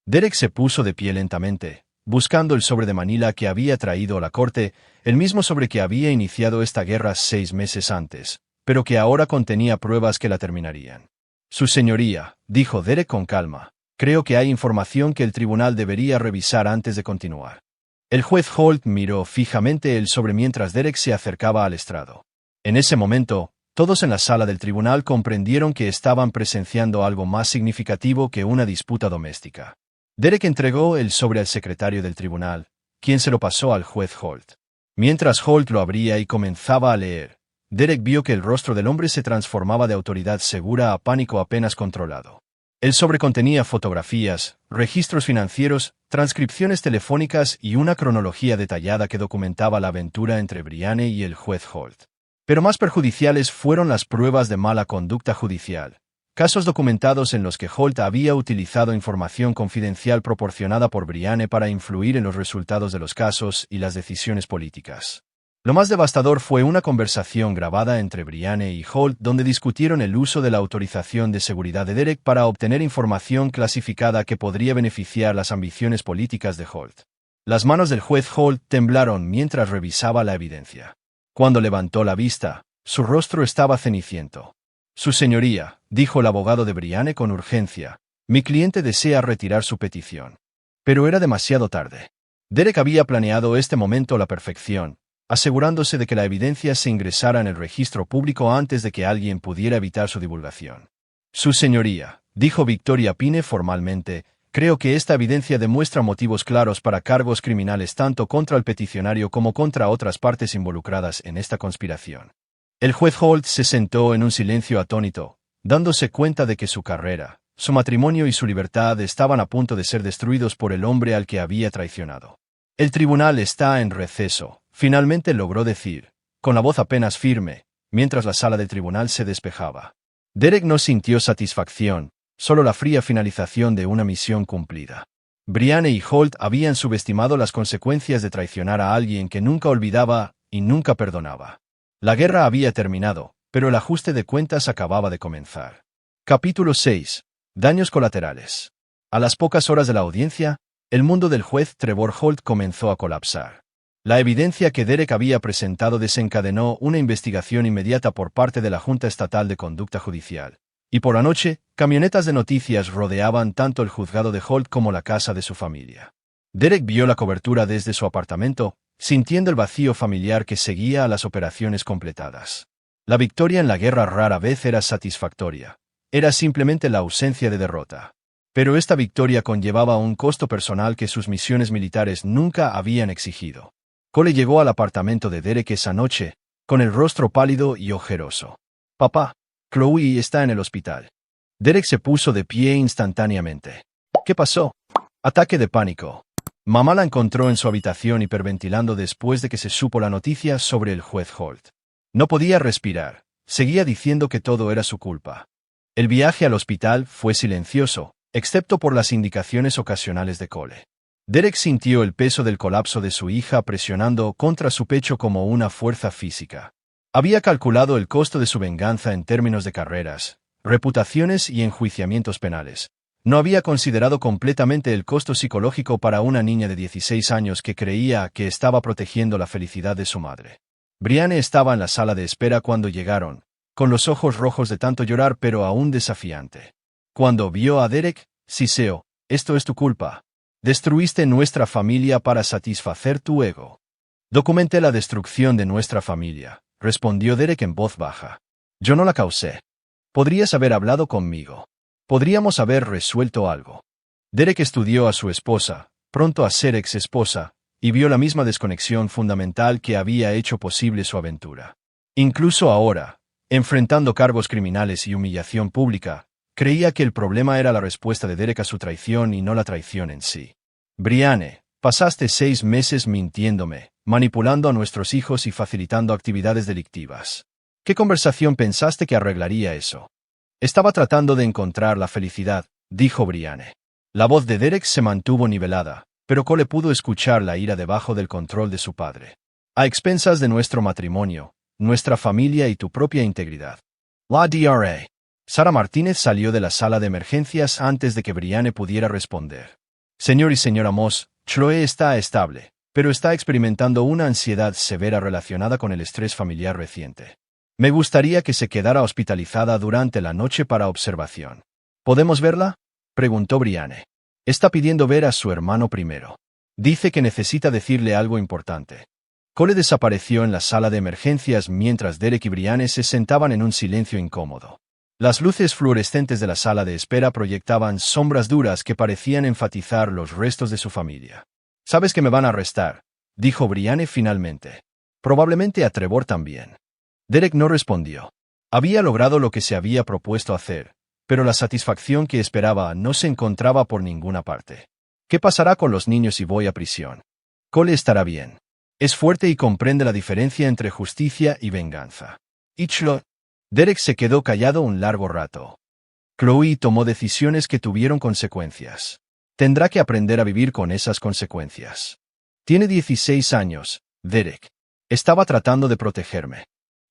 Derek se puso de pie lentamente, buscando el sobre de Manila que había traído a la corte, el mismo sobre que había iniciado esta guerra 6 meses antes, pero que ahora contenía pruebas que la terminarían. Su señoría, dijo Derek con calma, creo que hay información que el tribunal debería revisar antes de continuar. El juez Holt miró fijamente el sobre mientras Derek se acercaba al estrado. En ese momento, todos en la sala del tribunal comprendieron que estaban presenciando algo más significativo que una disputa doméstica. Derek entregó el sobre al secretario del tribunal, quien se lo pasó al juez Holt. Mientras Holt lo abría y comenzaba a leer, Derek vio que el rostro del hombre se transformaba de autoridad segura a pánico apenas controlado. El sobre contenía fotografías, registros financieros, transcripciones telefónicas y una cronología detallada que documentaba la aventura entre Brianne y el juez Holt. Pero más perjudiciales fueron las pruebas de mala conducta judicial, casos documentados en los que Holt había utilizado información confidencial proporcionada por Brianne para influir en los resultados de los casos y las decisiones políticas. Lo más devastador fue una conversación grabada entre Brianne y Holt donde discutieron el uso de la autorización de seguridad de Derek para obtener información clasificada que podría beneficiar las ambiciones políticas de Holt. Las manos del juez Holt temblaron mientras revisaba la evidencia. Cuando levantó la vista, su rostro estaba ceniciento. Su señoría, dijo el abogado de Brianne con urgencia, mi cliente desea retirar su petición. Pero era demasiado tarde. Derek había planeado este momento a la perfección, asegurándose de que la evidencia se ingresara en el registro público antes de que alguien pudiera evitar su divulgación. Su señoría, dijo Victoria Pine formalmente, creo que esta evidencia demuestra motivos claros para cargos criminales tanto contra el peticionario como contra otras partes involucradas en esta conspiración. El juez Holt se sentó en un silencio atónito, dándose cuenta de que su carrera, su matrimonio y su libertad estaban a punto de ser destruidos por el hombre al que había traicionado. El tribunal está en receso, finalmente logró decir, con la voz apenas firme, mientras la sala del tribunal se despejaba. Derek no sintió satisfacción, solo la fría finalización de una misión cumplida. Brianne y Holt habían subestimado las consecuencias de traicionar a alguien que nunca olvidaba y nunca perdonaba. La guerra había terminado, pero el ajuste de cuentas acababa de comenzar. Capítulo 6. Daños colaterales. A las pocas horas de la audiencia, el mundo del juez Trevor Holt comenzó a colapsar. La evidencia que Derek había presentado desencadenó una investigación inmediata por parte de la Junta Estatal de Conducta Judicial. Y por la noche, camionetas de noticias rodeaban tanto el juzgado de Holt como la casa de su familia. Derek vio la cobertura desde su apartamento, sintiendo el vacío familiar que seguía a las operaciones completadas. La victoria en la guerra rara vez era satisfactoria. Era simplemente la ausencia de derrota. Pero esta victoria conllevaba un costo personal que sus misiones militares nunca habían exigido. Cole llegó al apartamento de Derek esa noche, con el rostro pálido y ojeroso. «Papá, Chloe está en el hospital». Derek se puso de pie instantáneamente. «¿Qué pasó?» «Ataque de pánico». Mamá la encontró en su habitación hiperventilando después de que se supo la noticia sobre el juez Holt. No podía respirar. Seguía diciendo que todo era su culpa. El viaje al hospital fue silencioso, excepto por las indicaciones ocasionales de Cole. Derek sintió el peso del colapso de su hija presionando contra su pecho como una fuerza física. Había calculado el costo de su venganza en términos de carreras, reputaciones y enjuiciamientos penales. No había considerado completamente el costo psicológico para una niña de 16 años que creía que estaba protegiendo la felicidad de su madre. Brianne estaba en la sala de espera cuando llegaron, con los ojos rojos de tanto llorar pero aún desafiante. Cuando vio a Derek, siseó: «Esto es tu culpa. Destruiste nuestra familia para satisfacer tu ego». «Documenté la destrucción de nuestra familia», respondió Derek en voz baja. «Yo no la causé. Podrías haber hablado conmigo. Podríamos haber resuelto algo». Derek estudió a su esposa, pronto a ser ex-esposa, y vio la misma desconexión fundamental que había hecho posible su aventura. Incluso ahora, enfrentando cargos criminales y humillación pública, creía que el problema era la respuesta de Derek a su traición y no la traición en sí. «Brianne, pasaste 6 meses mintiéndome, manipulando a nuestros hijos y facilitando actividades delictivas. ¿Qué conversación pensaste que arreglaría eso?» «Estaba tratando de encontrar la felicidad», dijo Brianne. La voz de Derek se mantuvo nivelada, pero Cole pudo escuchar la ira debajo del control de su padre. «A expensas de nuestro matrimonio, nuestra familia y tu propia integridad». La Dra. Sara Martínez salió de la sala de emergencias antes de que Brianne pudiera responder. «Señor y señora Moss, Chloe está estable, pero está experimentando una ansiedad severa relacionada con el estrés familiar reciente. Me gustaría que se quedara hospitalizada durante la noche para observación». «¿Podemos verla?», preguntó Brianne. «Está pidiendo ver a su hermano primero. Dice que necesita decirle algo importante». Cole desapareció en la sala de emergencias mientras Derek y Brianne se sentaban en un silencio incómodo. Las luces fluorescentes de la sala de espera proyectaban sombras duras que parecían enfatizar los restos de su familia. «Sabes que me van a arrestar», dijo Brianne finalmente. «Probablemente a Trevor también». Derek no respondió. Había logrado lo que se había propuesto hacer, pero la satisfacción que esperaba no se encontraba por ninguna parte. «¿Qué pasará con los niños si voy a prisión?» «Cole estará bien. Es fuerte y comprende la diferencia entre justicia y venganza». Derek se quedó callado un largo rato. Chloe tomó decisiones que tuvieron consecuencias. Tendrá que aprender a vivir con esas consecuencias. Tiene 16 años, Derek. Estaba tratando de protegerme.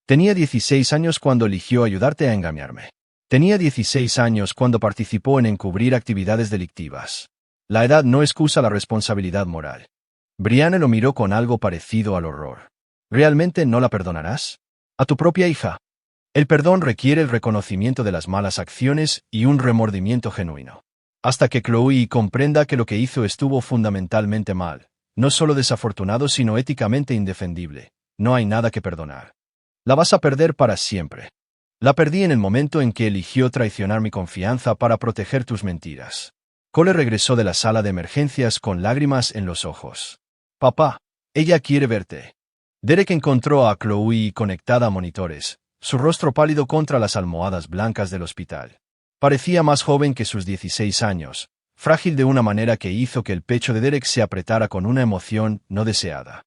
Tenía 16 años cuando eligió ayudarte a engañarme. Tenía 16 años cuando participó en encubrir actividades delictivas. La edad no excusa la responsabilidad moral. Brianne lo miró con algo parecido al horror. ¿Realmente no la perdonarás? ¿A tu propia hija? El perdón requiere el reconocimiento de las malas acciones y un remordimiento genuino. Hasta que Chloe comprenda que lo que hizo estuvo fundamentalmente mal, no solo desafortunado sino éticamente indefendible, no hay nada que perdonar. La vas a perder para siempre. La perdí en el momento en que eligió traicionar mi confianza para proteger tus mentiras. Cole regresó de la sala de emergencias con lágrimas en los ojos. «Papá, ella quiere verte». Derek encontró a Chloe conectada a monitores, su rostro pálido contra las almohadas blancas del hospital. Parecía más joven que sus 16 años, frágil de una manera que hizo que el pecho de Derek se apretara con una emoción no deseada.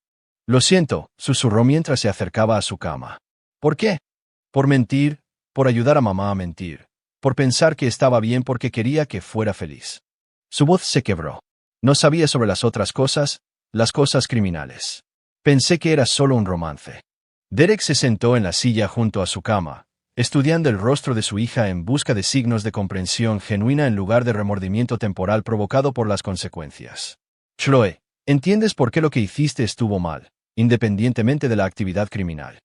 «Lo siento», susurró mientras se acercaba a su cama. «¿Por qué?» «Por mentir, por ayudar a mamá a mentir, por pensar que estaba bien porque quería que fuera feliz». Su voz se quebró. «No sabía sobre las otras cosas, las cosas criminales. Pensé que era solo un romance». Derek se sentó en la silla junto a su cama, estudiando el rostro de su hija en busca de signos de comprensión genuina en lugar de remordimiento temporal provocado por las consecuencias. «Chloe, ¿entiendes por qué lo que hiciste estuvo mal, independientemente de la actividad criminal?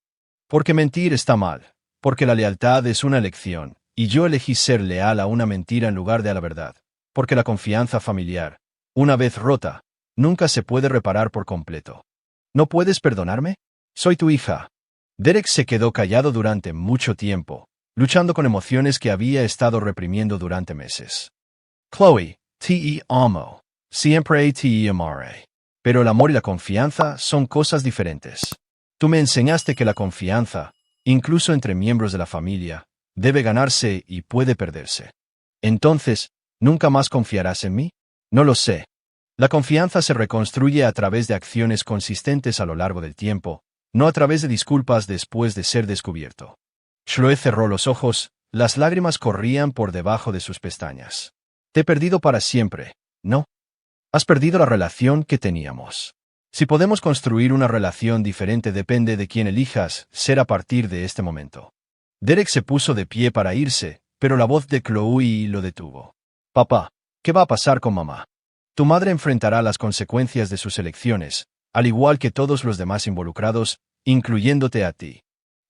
Porque mentir está mal, porque la lealtad es una elección, y yo elegí ser leal a una mentira en lugar de a la verdad, porque la confianza familiar, una vez rota, nunca se puede reparar por completo». ¿No puedes perdonarme? Soy tu hija. Derek se quedó callado durante mucho tiempo, luchando con emociones que había estado reprimiendo durante meses. Chloe, te amo. Siempre te amaré. Pero el amor y la confianza son cosas diferentes. Tú me enseñaste que la confianza, incluso entre miembros de la familia, debe ganarse y puede perderse. Entonces, ¿nunca más confiarás en mí? No lo sé. La confianza se reconstruye a través de acciones consistentes a lo largo del tiempo, no a través de disculpas después de ser descubierto. Chloe cerró los ojos, las lágrimas corrían por debajo de sus pestañas. Te he perdido para siempre, ¿no? Has perdido la relación que teníamos. Si podemos construir una relación diferente depende de quién elijas ser a partir de este momento. Derek se puso de pie para irse, pero la voz de Chloe lo detuvo. Papá, ¿qué va a pasar con mamá? Tu madre enfrentará las consecuencias de sus elecciones, al igual que todos los demás involucrados, incluyéndote a ti.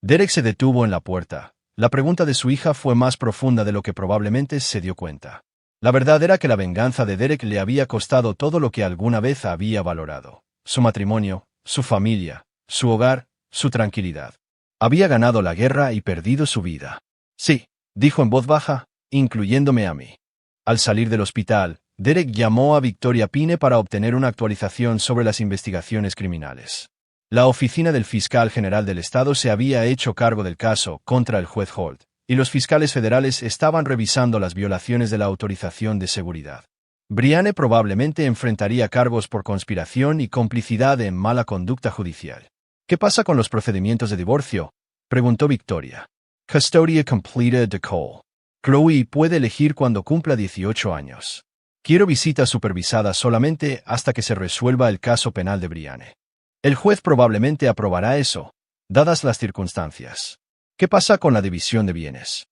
Derek se detuvo en la puerta. La pregunta de su hija fue más profunda de lo que probablemente se dio cuenta. La verdad era que la venganza de Derek le había costado todo lo que alguna vez había valorado. Su matrimonio, su familia, su hogar, su tranquilidad. Había ganado la guerra y perdido su vida. Sí, dijo en voz baja, incluyéndome a mí. Al salir del hospital, Derek llamó a Victoria Pine para obtener una actualización sobre las investigaciones criminales. La oficina del fiscal general del estado se había hecho cargo del caso contra el juez Holt, y los fiscales federales estaban revisando las violaciones de la autorización de seguridad. Brianne probablemente enfrentaría cargos por conspiración y complicidad en mala conducta judicial. ¿Qué pasa con los procedimientos de divorcio?, preguntó Victoria. Custodia completed de Cole. Chloe puede elegir cuando cumpla 18 años. Quiero visita supervisada solamente hasta que se resuelva el caso penal de Brianne. El juez probablemente aprobará eso, dadas las circunstancias. ¿Qué pasa con la división de bienes?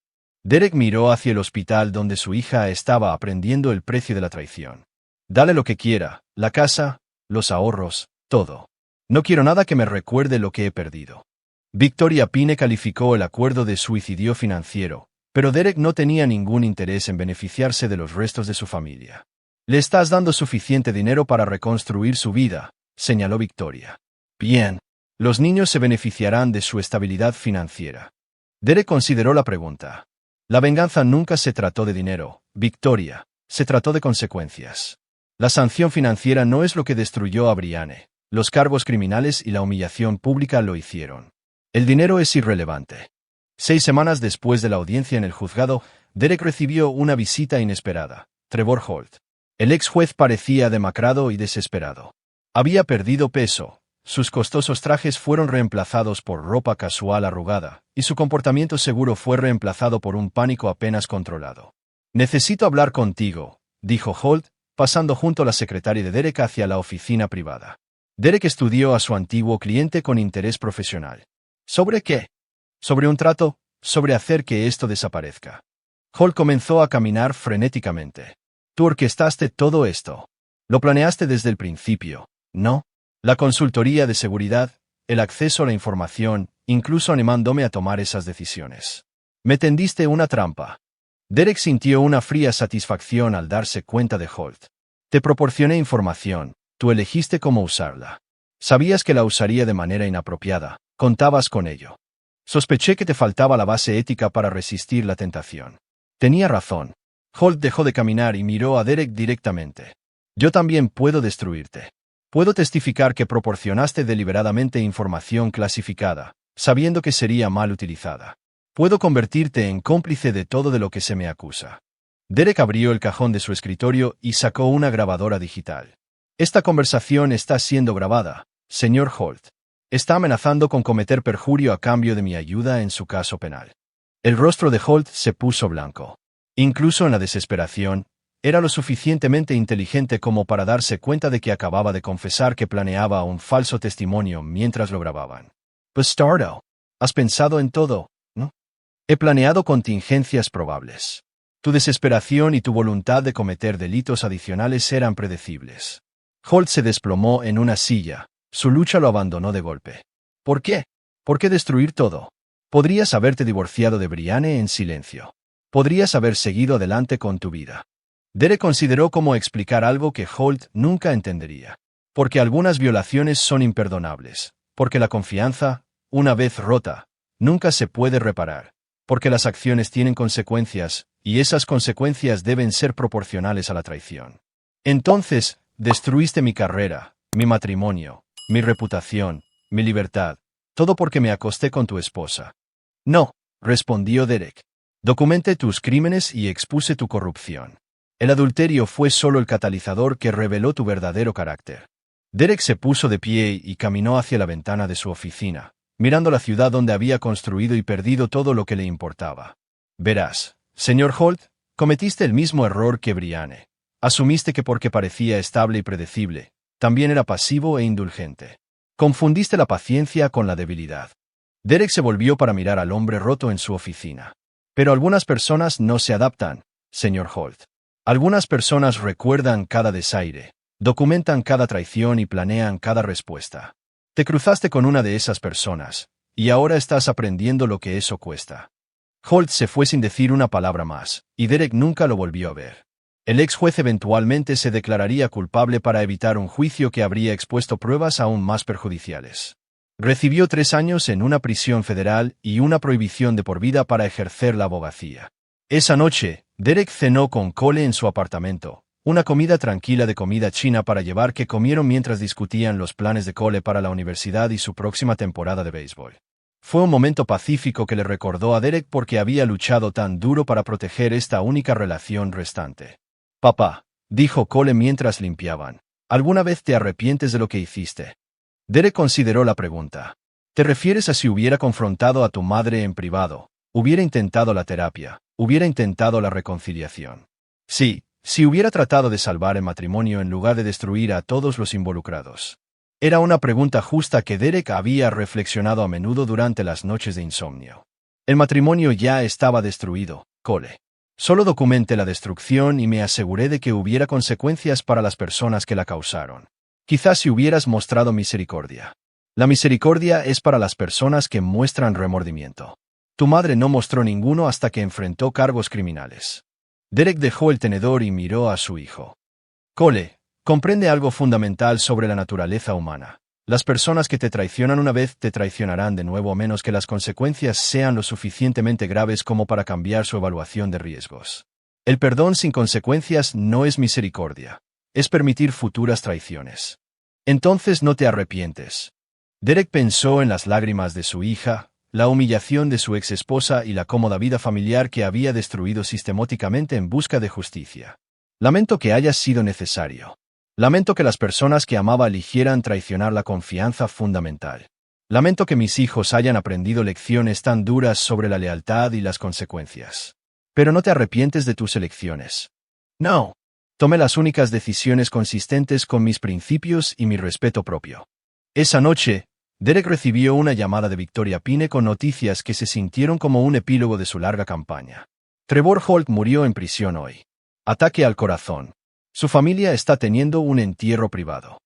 Derek miró hacia el hospital donde su hija estaba aprendiendo el precio de la traición. Dale lo que quiera, la casa, los ahorros, todo. No quiero nada que me recuerde lo que he perdido. Victoria Pine calificó el acuerdo de suicidio financiero, pero Derek no tenía ningún interés en beneficiarse de los restos de su familia. Le estás dando suficiente dinero para reconstruir su vida, señaló Victoria. Bien. Los niños se beneficiarán de su estabilidad financiera. Derek consideró la pregunta. La venganza nunca se trató de dinero, Victoria, se trató de consecuencias. La sanción financiera no es lo que destruyó a Brianne. Los cargos criminales y la humillación pública lo hicieron. El dinero es irrelevante. 6 semanas después de la audiencia en el juzgado, Derek recibió una visita inesperada. Trevor Holt. El ex juez parecía demacrado y desesperado. Había perdido peso. Sus costosos trajes fueron reemplazados por ropa casual arrugada, y su comportamiento seguro fue reemplazado por un pánico apenas controlado. Necesito hablar contigo, dijo Holt, pasando junto a la secretaria de Derek hacia la oficina privada. Derek estudió a su antiguo cliente con interés profesional. ¿Sobre qué? Sobre un trato, sobre hacer que esto desaparezca. Holt comenzó a caminar frenéticamente. Tú orquestaste todo esto. Lo planeaste desde el principio, ¿no? La consultoría de seguridad, el acceso a la información, incluso animándome a tomar esas decisiones. Me tendiste una trampa. Derek sintió una fría satisfacción al darse cuenta de Holt. Te proporcioné información, tú elegiste cómo usarla. Sabías que la usaría de manera inapropiada, contabas con ello. Sospeché que te faltaba la base ética para resistir la tentación. Tenía razón. Holt dejó de caminar y miró a Derek directamente. Yo también puedo destruirte. Puedo testificar que proporcionaste deliberadamente información clasificada, sabiendo que sería mal utilizada. Puedo convertirte en cómplice de todo de lo que se me acusa. Derek abrió el cajón de su escritorio y sacó una grabadora digital. Esta conversación está siendo grabada, señor Holt. Está amenazando con cometer perjurio a cambio de mi ayuda en su caso penal. El rostro de Holt se puso blanco. Incluso en la desesperación, era lo suficientemente inteligente como para darse cuenta de que acababa de confesar que planeaba un falso testimonio mientras lo grababan. Bastardo, has pensado en todo, ¿no? He planeado contingencias probables. Tu desesperación y tu voluntad de cometer delitos adicionales eran predecibles. Holt se desplomó en una silla. Su lucha lo abandonó de golpe. ¿Por qué? ¿Por qué destruir todo? Podrías haberte divorciado de Brianne en silencio. Podrías haber seguido adelante con tu vida. Derek consideró cómo explicar algo que Holt nunca entendería. Porque algunas violaciones son imperdonables. Porque la confianza, una vez rota, nunca se puede reparar. Porque las acciones tienen consecuencias, y esas consecuencias deben ser proporcionales a la traición. Entonces, destruiste mi carrera, mi matrimonio, mi reputación, mi libertad, todo porque me acosté con tu esposa. No, respondió Derek. Documenté tus crímenes y expuse tu corrupción. El adulterio fue solo el catalizador que reveló tu verdadero carácter. Derek se puso de pie y caminó hacia la ventana de su oficina, mirando la ciudad donde había construido y perdido todo lo que le importaba. Verás, señor Holt, cometiste el mismo error que Brianne. Asumiste que porque parecía estable y predecible, también era pasivo e indulgente. Confundiste la paciencia con la debilidad. Derek se volvió para mirar al hombre roto en su oficina. Pero algunas personas no se adaptan, señor Holt. Algunas personas recuerdan cada desaire, documentan cada traición y planean cada respuesta. Te cruzaste con una de esas personas, y ahora estás aprendiendo lo que eso cuesta. Holt se fue sin decir una palabra más, y Derek nunca lo volvió a ver. El ex juez eventualmente se declararía culpable para evitar un juicio que habría expuesto pruebas aún más perjudiciales. Recibió 3 años en una prisión federal y una prohibición de por vida para ejercer la abogacía. Esa noche, Derek cenó con Cole en su apartamento, una comida tranquila de comida china para llevar que comieron mientras discutían los planes de Cole para la universidad y su próxima temporada de béisbol. Fue un momento pacífico que le recordó a Derek porque había luchado tan duro para proteger esta única relación restante. Papá, dijo Cole mientras limpiaban, ¿alguna vez te arrepientes de lo que hiciste? Derek consideró la pregunta. ¿Te refieres a si hubiera confrontado a tu madre en privado, hubiera intentado la terapia, hubiera intentado la reconciliación? Sí, si hubiera tratado de salvar el matrimonio en lugar de destruir a todos los involucrados. Era una pregunta justa que Derek había reflexionado a menudo durante las noches de insomnio. El matrimonio ya estaba destruido, Cole. Solo documenté la destrucción y me aseguré de que hubiera consecuencias para las personas que la causaron. Quizás si hubieras mostrado misericordia. La misericordia es para las personas que muestran remordimiento. Tu madre no mostró ninguno hasta que enfrentó cargos criminales. Derek dejó el tenedor y miró a su hijo. Cole, comprende algo fundamental sobre la naturaleza humana. Las personas que te traicionan una vez te traicionarán de nuevo a menos que las consecuencias sean lo suficientemente graves como para cambiar su evaluación de riesgos. El perdón sin consecuencias no es misericordia. Es permitir futuras traiciones. Entonces no te arrepientes. Derek pensó en las lágrimas de su hija, la humillación de su exesposa y la cómoda vida familiar que había destruido sistemáticamente en busca de justicia. Lamento que haya sido necesario. Lamento que las personas que amaba eligieran traicionar la confianza fundamental. Lamento que mis hijos hayan aprendido lecciones tan duras sobre la lealtad y las consecuencias. Pero no te arrepientes de tus elecciones. No. Tomé las únicas decisiones consistentes con mis principios y mi respeto propio. Esa noche, Derek recibió una llamada de Victoria Pine con noticias que se sintieron como un epílogo de su larga campaña. Trevor Holt murió en prisión hoy. Ataque al corazón. Su familia está teniendo un entierro privado.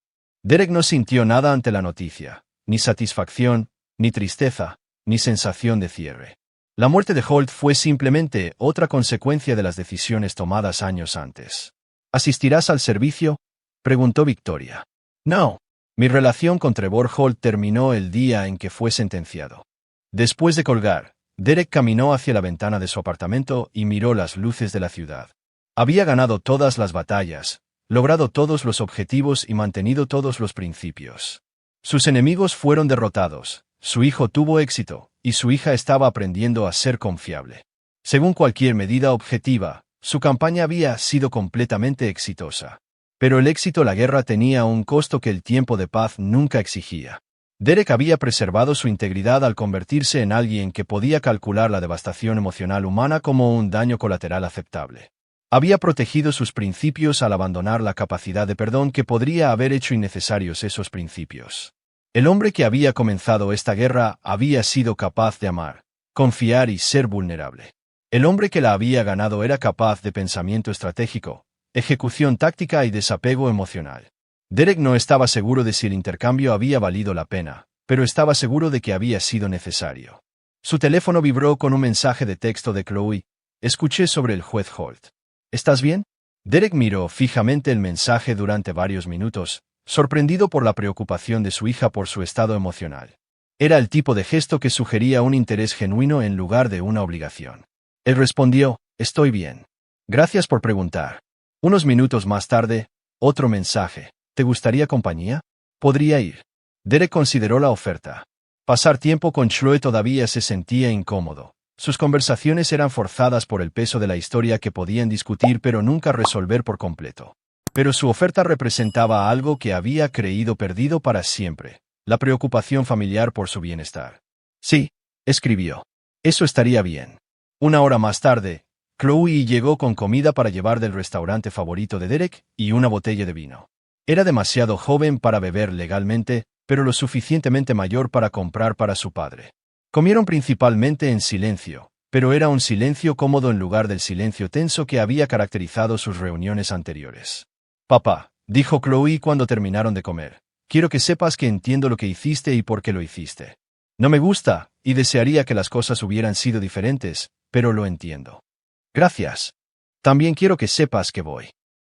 Derek no sintió nada ante la noticia, ni satisfacción, ni tristeza, ni sensación de cierre. La muerte de Holt fue simplemente otra consecuencia de las decisiones tomadas años antes. ¿Asistirás al servicio?, preguntó Victoria. No. Mi relación con Trevor Holt terminó el día en que fue sentenciado. Después de colgar, Derek caminó hacia la ventana de su apartamento y miró las luces de la ciudad. Había ganado todas las batallas, logrado todos los objetivos y mantenido todos los principios. Sus enemigos fueron derrotados, su hijo tuvo éxito, y su hija estaba aprendiendo a ser confiable. Según cualquier medida objetiva, su campaña había sido completamente exitosa. Pero el éxito la guerra tenía un costo que el tiempo de paz nunca exigía. Derek había preservado su integridad al convertirse en alguien que podía calcular la devastación emocional humana como un daño colateral aceptable. Había protegido sus principios al abandonar la capacidad de perdón que podría haber hecho innecesarios esos principios. El hombre que había comenzado esta guerra había sido capaz de amar, confiar y ser vulnerable. El hombre que la había ganado era capaz de pensamiento estratégico, ejecución táctica y desapego emocional. Derek no estaba seguro de si el intercambio había valido la pena, pero estaba seguro de que había sido necesario. Su teléfono vibró con un mensaje de texto de Chloe. Escuché sobre el juez Holt. ¿Estás bien? Derek miró fijamente el mensaje durante varios minutos, sorprendido por la preocupación de su hija por su estado emocional. Era el tipo de gesto que sugería un interés genuino en lugar de una obligación. Él respondió, «Estoy bien. Gracias por preguntar». Unos minutos más tarde, otro mensaje. «¿Te gustaría compañía? Podría ir». Derek consideró la oferta. Pasar tiempo con Chloe todavía se sentía incómodo. Sus conversaciones eran forzadas por el peso de la historia que podían discutir pero nunca resolver por completo. Pero su oferta representaba algo que había creído perdido para siempre, la preocupación familiar por su bienestar. «Sí», escribió. «Eso estaría bien». Una hora más tarde, Chloe llegó con comida para llevar del restaurante favorito de Derek y una botella de vino. Era demasiado joven para beber legalmente, pero lo suficientemente mayor para comprar para su padre. Comieron principalmente en silencio, pero era un silencio cómodo en lugar del silencio tenso que había caracterizado sus reuniones anteriores. «Papá», dijo Chloe cuando terminaron de comer, «quiero que sepas que entiendo lo que hiciste y por qué lo hiciste. No me gusta, y desearía que las cosas hubieran sido diferentes, pero lo entiendo. Gracias. También quiero que sepas que voy